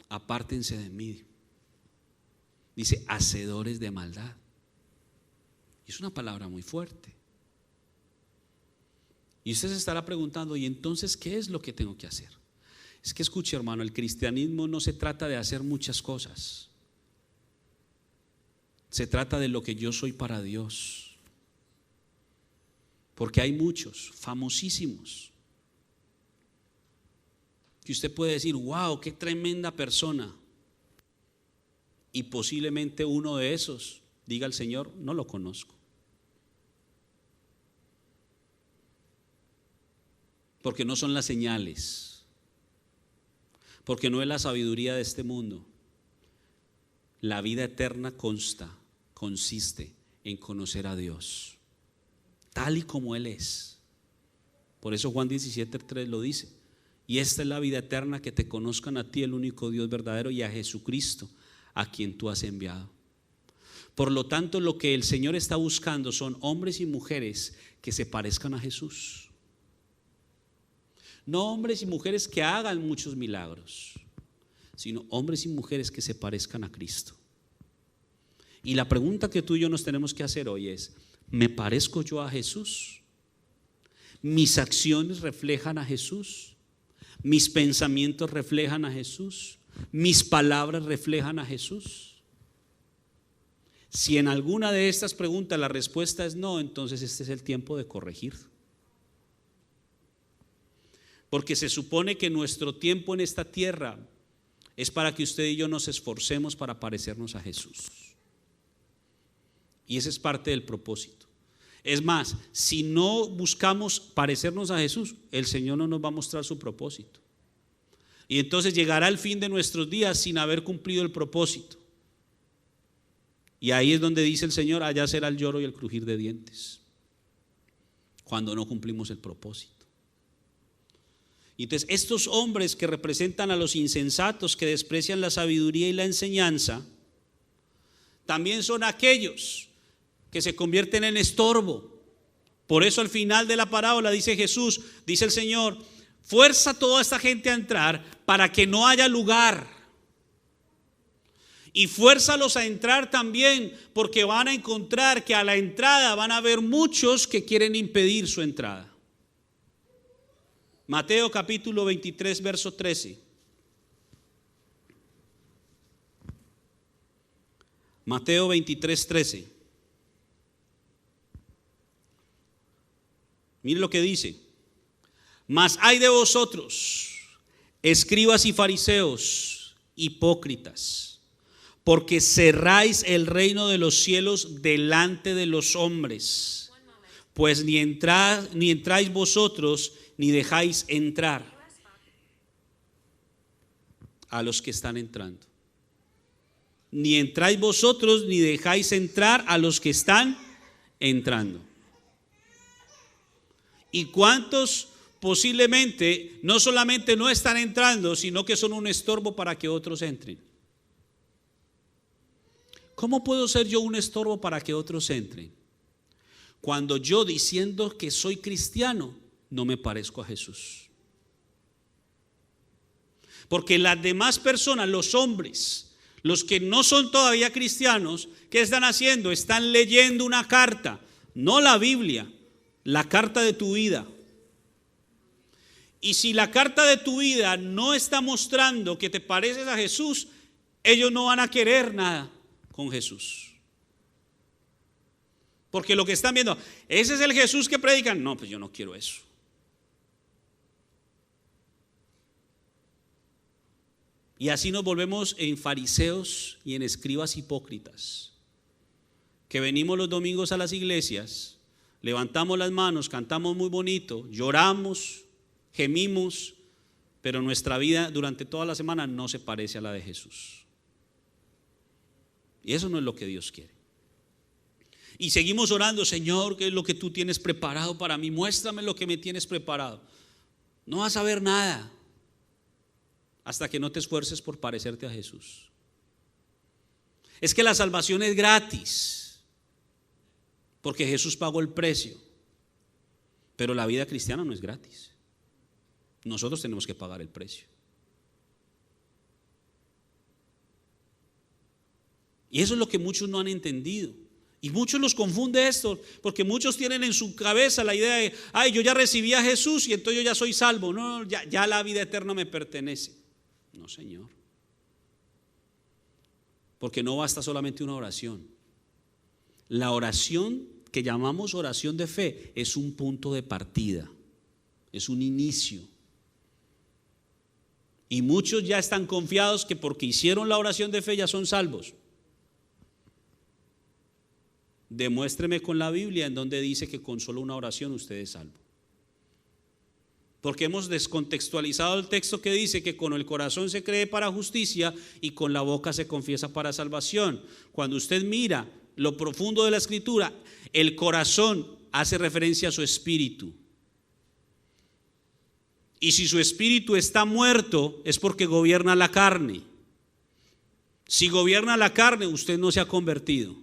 Apártense de mí. Dice, hacedores de maldad. Es una palabra muy fuerte. Y usted se estará preguntando, ¿y entonces qué es lo que tengo que hacer? Es que escuche, hermano, el cristianismo no se trata de hacer muchas cosas. Se trata de lo que yo soy para Dios. Porque hay muchos famosísimos que usted puede decir, wow, qué tremenda persona. Y posiblemente uno de esos diga al Señor, no lo conozco. Porque no son las señales, porque no es la sabiduría de este mundo. La vida eterna consiste en conocer a Dios, tal y como Él es. Por eso Juan 17:3 lo dice. Y esta es la vida eterna, que te conozcan a ti, el único Dios verdadero, y a Jesucristo, a quien tú has enviado. Por lo tanto, lo que el Señor está buscando son hombres y mujeres que se parezcan a Jesús. No hombres y mujeres que hagan muchos milagros, sino hombres y mujeres que se parezcan a Cristo. Y la pregunta que tú y yo nos tenemos que hacer hoy es, ¿me parezco yo a Jesús? ¿Mis acciones reflejan a Jesús? ¿Mis pensamientos reflejan a Jesús? ¿Mis palabras reflejan a Jesús? Si en alguna de estas preguntas la respuesta es no, entonces este es el tiempo de corregir. Porque se supone que nuestro tiempo en esta tierra es para que usted y yo nos esforcemos para parecernos a Jesús. Y ese es parte del propósito. Es más, si no buscamos parecernos a Jesús, el Señor no nos va a mostrar su propósito. Y entonces llegará el fin de nuestros días sin haber cumplido el propósito. Y ahí es donde dice el Señor, allá será el lloro y el crujir de dientes, cuando no cumplimos el propósito. Y entonces estos hombres que representan a los insensatos, que desprecian la sabiduría y la enseñanza, también son aquellos que se convierten en estorbo. Por eso al final de la parábola dice Jesús, dice el Señor, fuerza a toda esta gente a entrar para que no haya lugar. Y fuérzalos a entrar también, porque van a encontrar que a la entrada van a haber muchos que quieren impedir su entrada. Mateo capítulo 23, verso 13. Mateo 23, 13. Mire lo que dice. Mas hay de vosotros, escribas y fariseos, hipócritas, porque cerráis el reino de los cielos delante de los hombres, pues ni entráis vosotros, ni dejáis entrar a los que están entrando. Ni entráis vosotros, ni dejáis entrar a los que están entrando. ¿Y cuántos posiblemente no solamente no están entrando, sino que son un estorbo para que otros entren? ¿Cómo puedo ser yo un estorbo para que otros entren? Cuando yo, diciendo que soy cristiano, no me parezco a Jesús. Porque las demás personas, los hombres, los que no son todavía cristianos, ¿qué están haciendo? Están leyendo una carta, no la Biblia, la carta de tu vida. Y si la carta de tu vida no está mostrando que te pareces a Jesús, ellos no van a querer nada con Jesús. Porque lo que están viendo, ese es el Jesús que predican. No, pues yo no quiero eso. Y así nos volvemos en fariseos y en escribas hipócritas, que venimos los domingos a las iglesias, levantamos las manos, cantamos muy bonito, lloramos, gemimos, pero nuestra vida durante toda la semana no se parece a la de Jesús. Y eso no es lo que Dios quiere. Y seguimos orando, Señor, ¿qué es lo que tú tienes preparado para mí? Muéstrame lo que me tienes preparado. No vas a ver nada. hasta que no te esfuerces por parecerte a Jesús. Es que la salvación es gratis, porque Jesús pagó el precio, pero la vida cristiana no es gratis. Nosotros tenemos que pagar el precio. Y eso es lo que muchos no han entendido. Y muchos los confunde esto, porque muchos tienen en su cabeza la idea de, ay, yo ya recibí a Jesús y entonces yo ya soy salvo. No, ya la vida eterna me pertenece. No, Señor. Porque no basta solamente una oración. La oración que llamamos oración de fe es un punto de partida, es un inicio. Y muchos ya están confiados que porque hicieron la oración de fe ya son salvos. Demuéstreme con la Biblia en donde dice que con solo una oración usted es salvo. Porque hemos descontextualizado el texto que dice que con el corazón se cree para justicia y con la boca se confiesa para salvación. Cuando usted mira lo profundo de la Escritura, el corazón hace referencia a su espíritu. Y si su espíritu está muerto es porque gobierna la carne. Si gobierna la carne, usted no se ha convertido.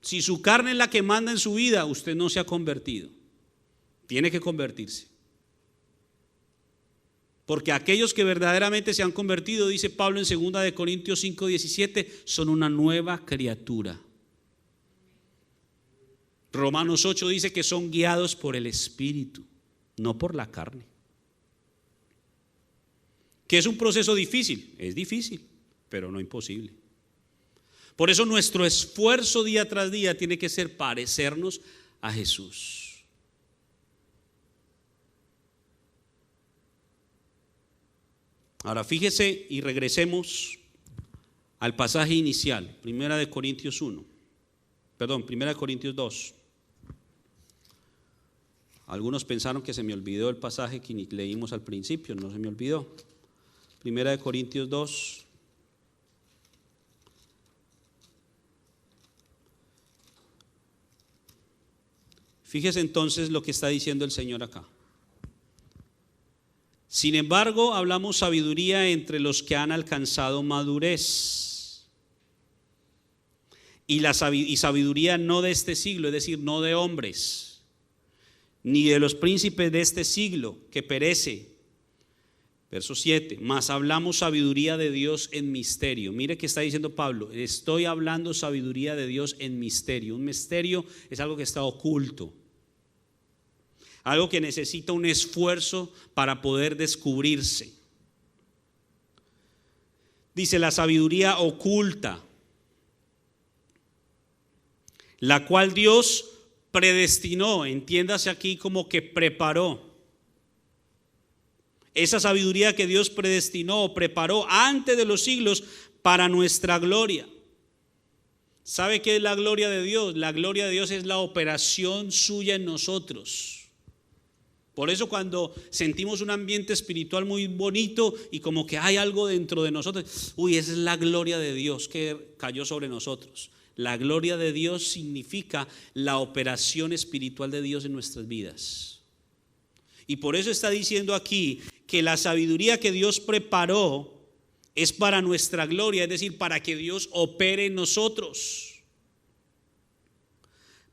Si su carne es la que manda en su vida, usted no se ha convertido. Tiene que convertirse. Porque aquellos que verdaderamente se han convertido, dice Pablo en 2 Corintios 5:17, son una nueva criatura. Romanos 8 dice que son guiados por el Espíritu, no por la carne. ¿Que es un proceso difícil? Es difícil, pero no imposible. Por eso nuestro esfuerzo día tras día tiene que ser parecernos a Jesús. Ahora fíjese y regresemos al pasaje inicial, 1 Corintios 2. Algunos pensaron que se me olvidó el pasaje que leímos al principio, no se me olvidó. 1 Corintios 2. Fíjese entonces lo que está diciendo el Señor acá. Sin embargo, hablamos sabiduría entre los que han alcanzado madurez. Y sabiduría no de este siglo, es decir, no de hombres, ni de los príncipes de este siglo que perece. Verso 7, mas hablamos sabiduría de Dios en misterio. Mire que está diciendo Pablo, estoy hablando sabiduría de Dios en misterio. Un misterio es algo que está oculto, algo que necesita un esfuerzo para poder descubrirse. Dice la sabiduría oculta, la cual Dios predestinó, entiéndase aquí como que preparó. Esa sabiduría que Dios predestinó o preparó antes de los siglos para nuestra gloria. ¿Sabe qué es la gloria de Dios? La gloria de Dios es la operación suya en nosotros. Por eso cuando sentimos un ambiente espiritual muy bonito y como que hay algo dentro de nosotros, esa es la gloria de Dios que cayó sobre nosotros. La gloria de Dios significa la operación espiritual de Dios en nuestras vidas. Y por eso está diciendo aquí que la sabiduría que Dios preparó es para nuestra gloria, es decir, para que Dios opere en nosotros.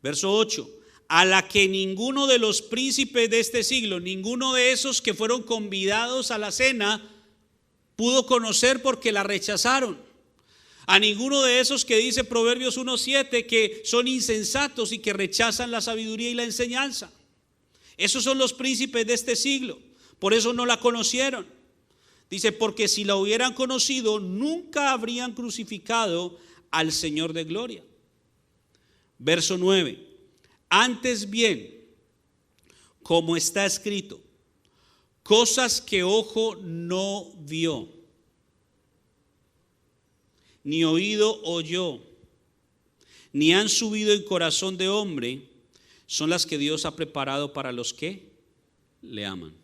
Verso 8, a la que ninguno de los príncipes de este siglo, ninguno de esos que fueron convidados a la cena, pudo conocer porque la rechazaron. A ninguno de esos que dice Proverbios 1:7 que son insensatos y que rechazan la sabiduría y la enseñanza. Esos son los príncipes de este siglo, por eso no la conocieron. Dice, porque si la hubieran conocido, nunca habrían crucificado al Señor de gloria. Verso 9, antes bien, como está escrito, cosas que ojo no vio, ni oído oyó, ni han subido en corazón de hombre, son las que Dios ha preparado para los que le aman.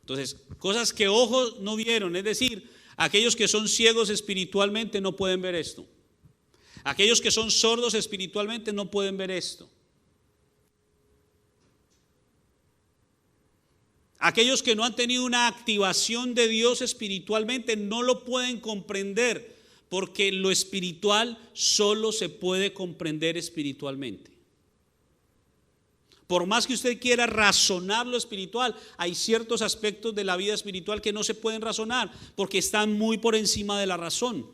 Entonces, cosas que ojos no vieron, es decir, aquellos que son ciegos espiritualmente no pueden ver esto. Aquellos que son sordos espiritualmente no pueden ver esto. Aquellos que no han tenido una activación de Dios espiritualmente no lo pueden comprender, porque lo espiritual solo se puede comprender espiritualmente. Por más que usted quiera razonar lo espiritual, hay ciertos aspectos de la vida espiritual que no se pueden razonar porque están muy por encima de la razón.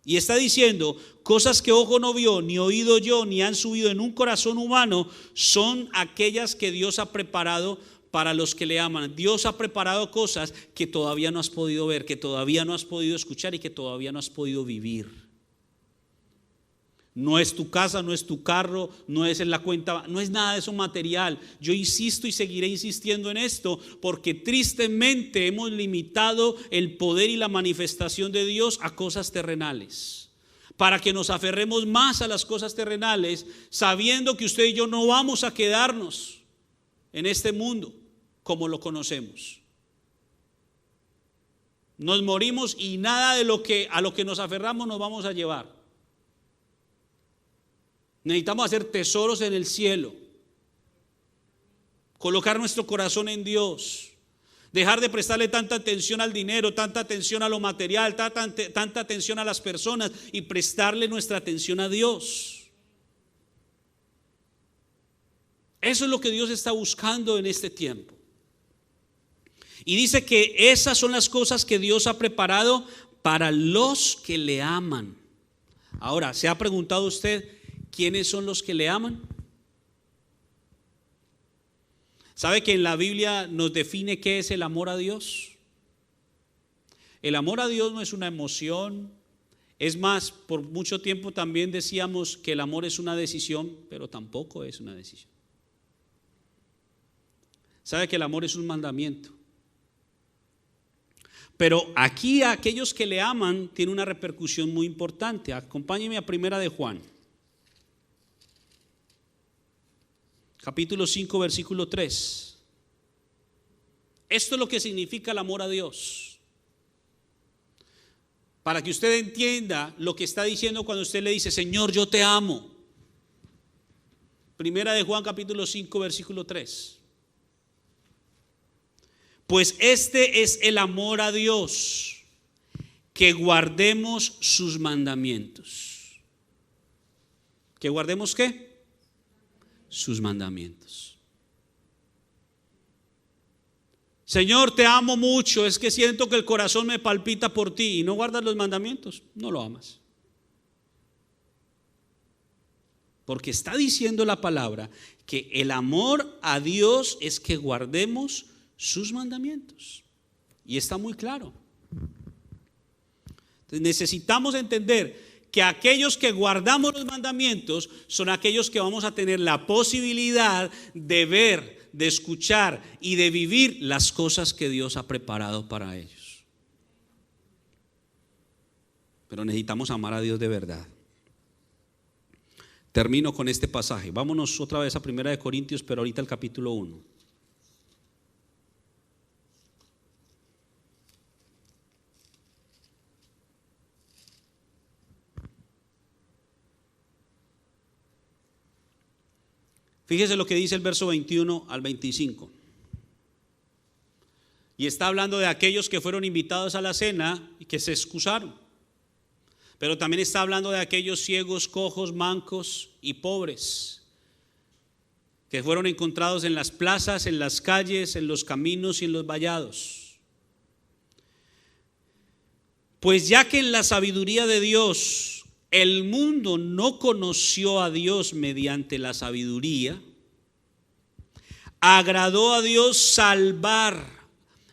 Y está diciendo, cosas que ojo no vio, ni oído yo, ni han subido en un corazón humano, son aquellas que Dios ha preparado para los que le aman. Dios ha preparado cosas que todavía no has podido ver, que todavía no has podido escuchar y que todavía no has podido vivir. No es tu casa, no es tu carro, no es en la cuenta, no es nada de eso material. Yo insisto y seguiré insistiendo en esto porque tristemente hemos limitado el poder y la manifestación de Dios a cosas terrenales, para que nos aferremos más a las cosas terrenales, sabiendo que usted y yo no vamos a quedarnos en este mundo como lo conocemos. Nos morimos y nada de lo que a lo que nos aferramos nos vamos a llevar. Necesitamos hacer tesoros en el cielo, colocar nuestro corazón en Dios, dejar de prestarle tanta atención al dinero, tanta atención a lo material, tanta atención a las personas y prestarle nuestra atención a Dios. Eso es lo que Dios está buscando en este tiempo. Y dice que esas son las cosas que Dios ha preparado para los que le aman. Ahora, ¿se ha preguntado usted quiénes son los que le aman? ¿Sabe que en la Biblia nos define qué es el amor a Dios? El amor a Dios no es una emoción. Es más, por mucho tiempo también decíamos que el amor es una decisión, pero tampoco es una decisión. ¿Sabe que el amor es un mandamiento? Pero aquí a aquellos que le aman tiene una repercusión muy importante. Acompáñeme a Primera de Juan, capítulo 5, versículo 3. Esto es lo que significa el amor a Dios. Para que usted entienda lo que está diciendo cuando usted le dice, Señor, yo te amo. Primera de Juan, capítulo 5, versículo 3. Pues este es el amor a Dios, que guardemos sus mandamientos. ¿Que guardemos qué? Sus mandamientos. Señor, te amo mucho, es que siento que el corazón me palpita por ti y no guardas los mandamientos, no lo amas. Porque está diciendo la palabra que el amor a Dios es que guardemos sus mandamientos. Y está muy claro. Entonces necesitamos entender que aquellos que guardamos los mandamientos son aquellos que vamos a tener la posibilidad de ver, de escuchar y de vivir las cosas que Dios ha preparado para ellos. Pero necesitamos amar a Dios de verdad. Termino con este pasaje. Vámonos otra vez a 1 Corintios, pero ahorita al capítulo 1. Fíjese lo que dice el verso 21 al 25. Y está hablando de aquellos que fueron invitados a la cena y que se excusaron. Pero también está hablando de aquellos ciegos, cojos, mancos y pobres que fueron encontrados en las plazas, en las calles, en los caminos y en los vallados. Pues ya que en la sabiduría de Dios el mundo no conoció a Dios mediante la sabiduría, agradó a Dios salvar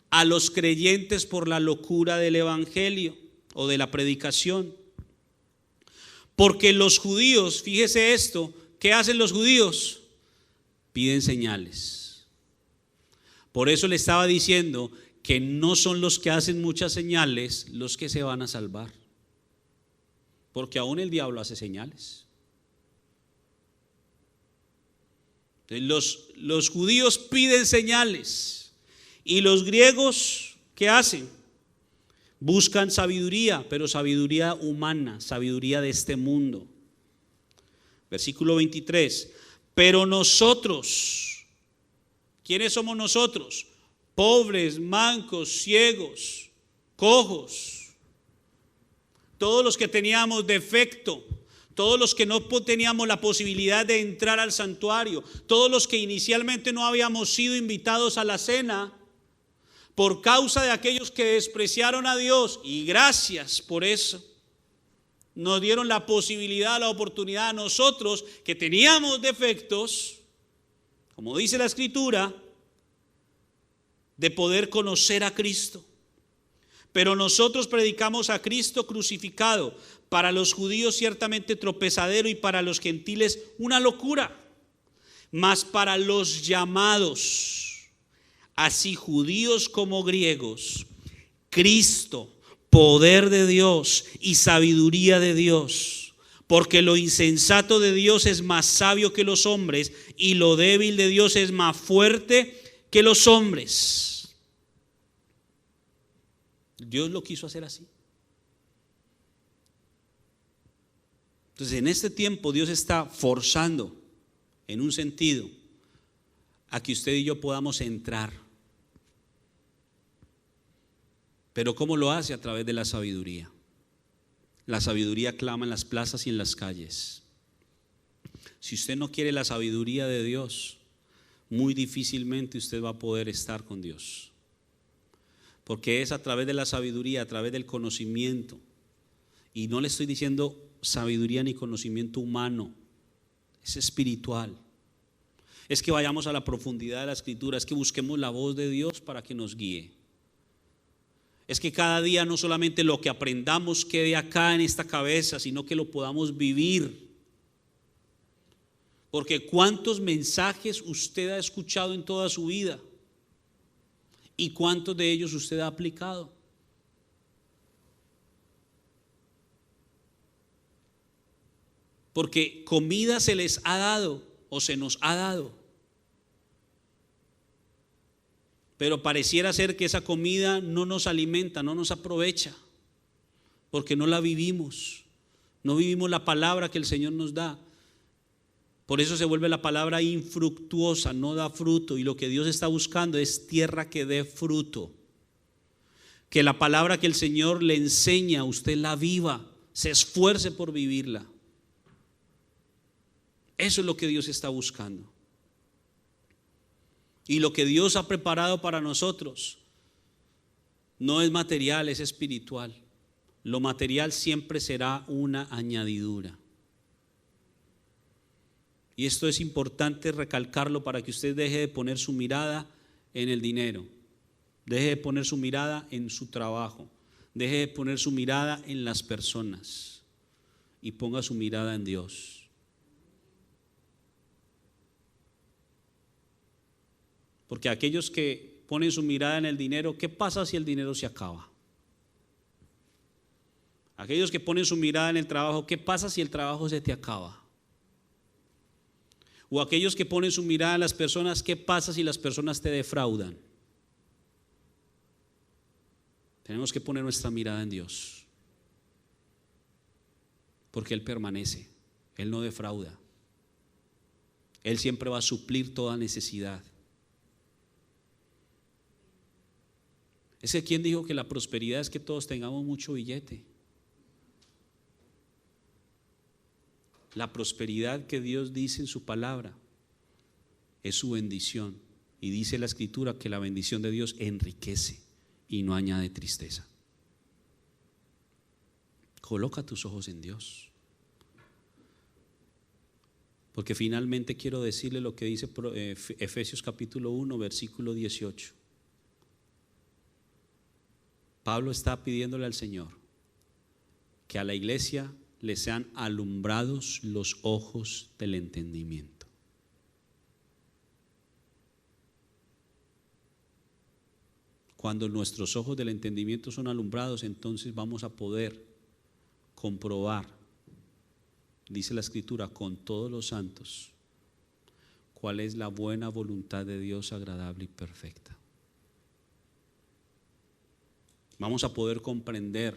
a los creyentes por la locura del evangelio o de la predicación. Porque los judíos, fíjese esto, ¿qué hacen los judíos? Piden señales. Por eso le estaba diciendo que no son los que hacen muchas señales los que se van a salvar. Porque aún el diablo hace señales. Los judíos piden señales y los griegos, ¿qué hacen? Buscan sabiduría, pero sabiduría humana, sabiduría de este mundo. Versículo 23. Pero nosotros, ¿Quiénes somos nosotros? Pobres, mancos, ciegos, cojos. Todos los que teníamos defecto, todos los que no teníamos la posibilidad de entrar al santuario, todos los que inicialmente no habíamos sido invitados a la cena, por causa de aquellos que despreciaron a Dios, y gracias por eso, nos dieron la posibilidad, la oportunidad a nosotros que teníamos defectos, como dice la Escritura, de poder conocer a Cristo. Pero nosotros predicamos a Cristo crucificado, para los judíos ciertamente tropezadero y para los gentiles una locura, mas para los llamados, así judíos como griegos, Cristo, poder de Dios y sabiduría de Dios, porque lo insensato de Dios es más sabio que los hombres y lo débil de Dios es más fuerte que los hombres. Dios lo quiso hacer así. Entonces, en este tiempo Dios está forzando, en un sentido, a que usted y yo podamos entrar. Pero ¿cómo lo hace? A través de la sabiduría. La sabiduría clama en las plazas y en las calles. Si usted no quiere la sabiduría de Dios, muy difícilmente usted va a poder estar con Dios. Porque es a través de la sabiduría, a través del conocimiento. Y no le estoy diciendo sabiduría ni conocimiento humano, es espiritual. Es que vayamos a la profundidad de la Escritura, es que busquemos la voz de Dios para que nos guíe. Es que cada día no solamente lo que aprendamos quede acá en esta cabeza, sino que lo podamos vivir. Porque ¿cuántos mensajes usted ha escuchado en toda su vida? ¿Y cuántos de ellos usted ha aplicado? Porque comida se les ha dado o se nos ha dado. Pero pareciera ser que esa comida no nos alimenta, no nos aprovecha, porque no la vivimos, no vivimos la palabra que el Señor nos da. Por eso se vuelve la palabra infructuosa, no da fruto, y lo que Dios está buscando es tierra que dé fruto. Que la palabra que el Señor le enseña, usted la viva, se esfuerce por vivirla. Eso es lo que Dios está buscando. Y lo que Dios ha preparado para nosotros no es material, es espiritual. Lo material siempre será una añadidura. Y esto es importante recalcarlo para que usted deje de poner su mirada en el dinero, deje de poner su mirada en su trabajo, deje de poner su mirada en las personas y ponga su mirada en Dios. Porque aquellos que ponen su mirada en el dinero, ¿qué pasa si el dinero se acaba? Aquellos que ponen su mirada en el trabajo, ¿qué pasa si el trabajo se te acaba? O aquellos que ponen su mirada en las personas, ¿qué pasa si las personas te defraudan? Tenemos que poner nuestra mirada en Dios, porque Él permanece, Él no defrauda, Él siempre va a suplir toda necesidad. Es que ¿quién dijo que la prosperidad es que todos tengamos mucho billete? La prosperidad que Dios dice en su palabra es su bendición. Y dice la Escritura que la bendición de Dios enriquece y no añade tristeza. Coloca tus ojos en Dios. Porque finalmente quiero decirle lo que dice Efesios capítulo 1, versículo 18. Pablo está pidiéndole al Señor que a la iglesia le sean alumbrados los ojos del entendimiento. Cuando nuestros ojos del entendimiento son alumbrados, entonces vamos a poder comprobar, dice la Escritura, con todos los santos, cuál es la buena voluntad de Dios agradable y perfecta. Vamos a poder comprender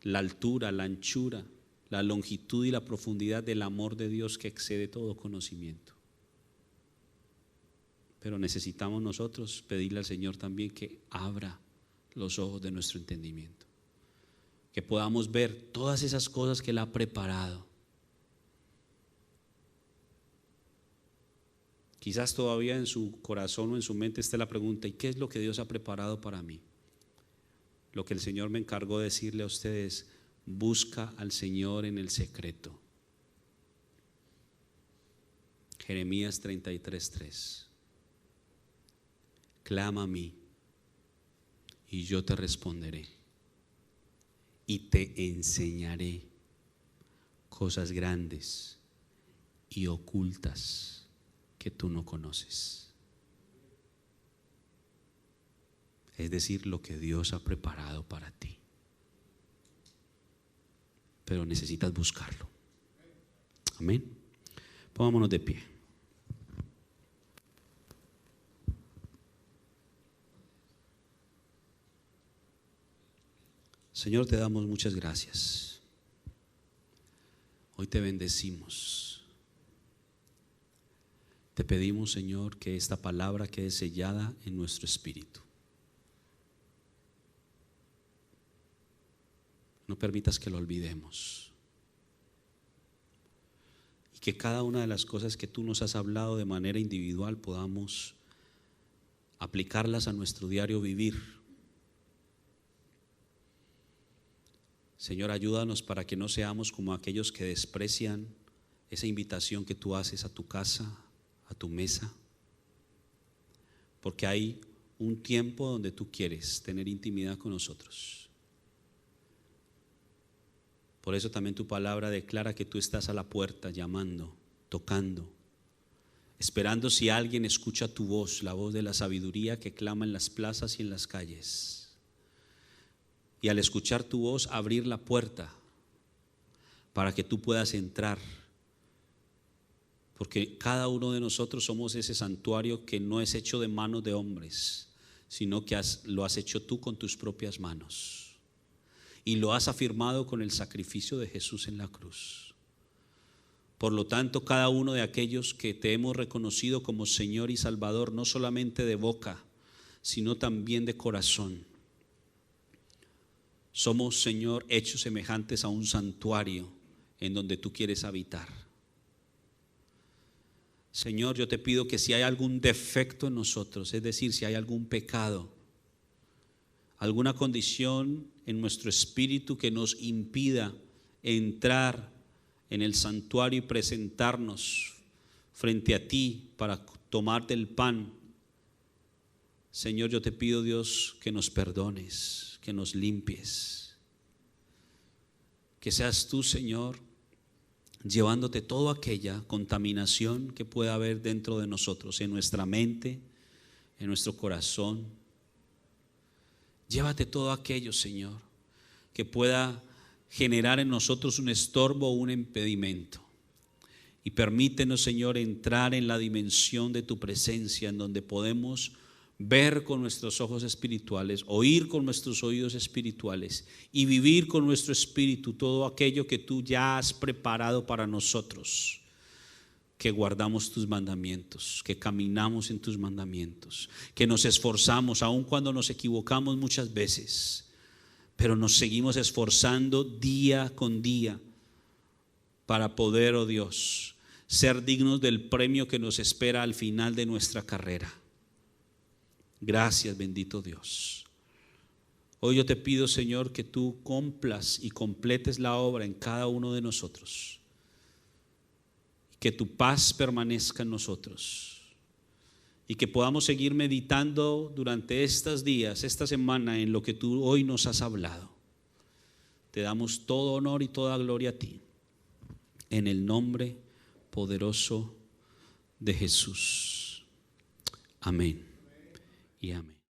la altura, la anchura, la longitud y la profundidad del amor de Dios que excede todo conocimiento. Pero necesitamos nosotros pedirle al Señor también que abra los ojos de nuestro entendimiento, que podamos ver todas esas cosas que Él ha preparado. Quizás todavía en su corazón o en su mente esté la pregunta: ¿y qué es lo que Dios ha preparado para mí? Lo que el Señor me encargó de decirle a ustedes: busca al Señor en el secreto. Jeremías 33:3. Clama a mí y yo te responderé y te enseñaré cosas grandes y ocultas que tú no conoces. Es decir, lo que Dios ha preparado para ti. Pero necesitas buscarlo. Amén. Pongámonos de pie. Señor, te damos muchas gracias. Hoy te bendecimos. Te pedimos, Señor, que esta palabra quede sellada en nuestro espíritu. No permitas que lo olvidemos. Y que cada una de las cosas que tú nos has hablado de manera individual podamos aplicarlas a nuestro diario vivir. Señor, ayúdanos para que no seamos como aquellos que desprecian esa invitación que tú haces a tu casa, a tu mesa, porque hay un tiempo donde tú quieres tener intimidad con nosotros. Por eso también tu palabra declara que tú estás a la puerta llamando, tocando, esperando si alguien escucha tu voz, la voz de la sabiduría que clama en las plazas y en las calles. Y al escuchar tu voz, abrir la puerta para que tú puedas entrar. Porque cada uno de nosotros somos ese santuario que no es hecho de manos de hombres, sino que lo has hecho tú con tus propias manos. Y lo has afirmado con el sacrificio de Jesús en la cruz. Por lo tanto, cada uno de aquellos que te hemos reconocido como Señor y Salvador, no solamente de boca, sino también de corazón, somos, Señor, hechos semejantes a un santuario en donde tú quieres habitar. Señor, yo te pido que si hay algún defecto en nosotros, es decir, si hay algún pecado, alguna condición en nuestro espíritu que nos impida entrar en el santuario y presentarnos frente a ti para tomar del pan, Señor, yo te pido, Dios, que nos perdones, que nos limpies, que seas tú, Señor, llevándote toda aquella contaminación que pueda haber dentro de nosotros, en nuestra mente, en nuestro corazón. Llévate todo aquello, Señor, que pueda generar en nosotros un estorbo o un impedimento. Y permítenos, Señor, entrar en la dimensión de tu presencia, en donde podemos ver con nuestros ojos espirituales, oír con nuestros oídos espirituales y vivir con nuestro espíritu todo aquello que tú ya has preparado para nosotros, que guardamos tus mandamientos, que caminamos en tus mandamientos, que nos esforzamos aun cuando nos equivocamos muchas veces, pero nos seguimos esforzando día con día para poder, oh Dios, ser dignos del premio que nos espera al final de nuestra carrera. Gracias, bendito Dios. Hoy yo te pido, Señor, que tú cumplas y completes la obra en cada uno de nosotros, que tu paz permanezca en nosotros y que podamos seguir meditando durante estos días, esta semana, en lo que tú hoy nos has hablado. Te damos todo honor y toda gloria a ti, en el nombre poderoso de Jesús. Amén y amén.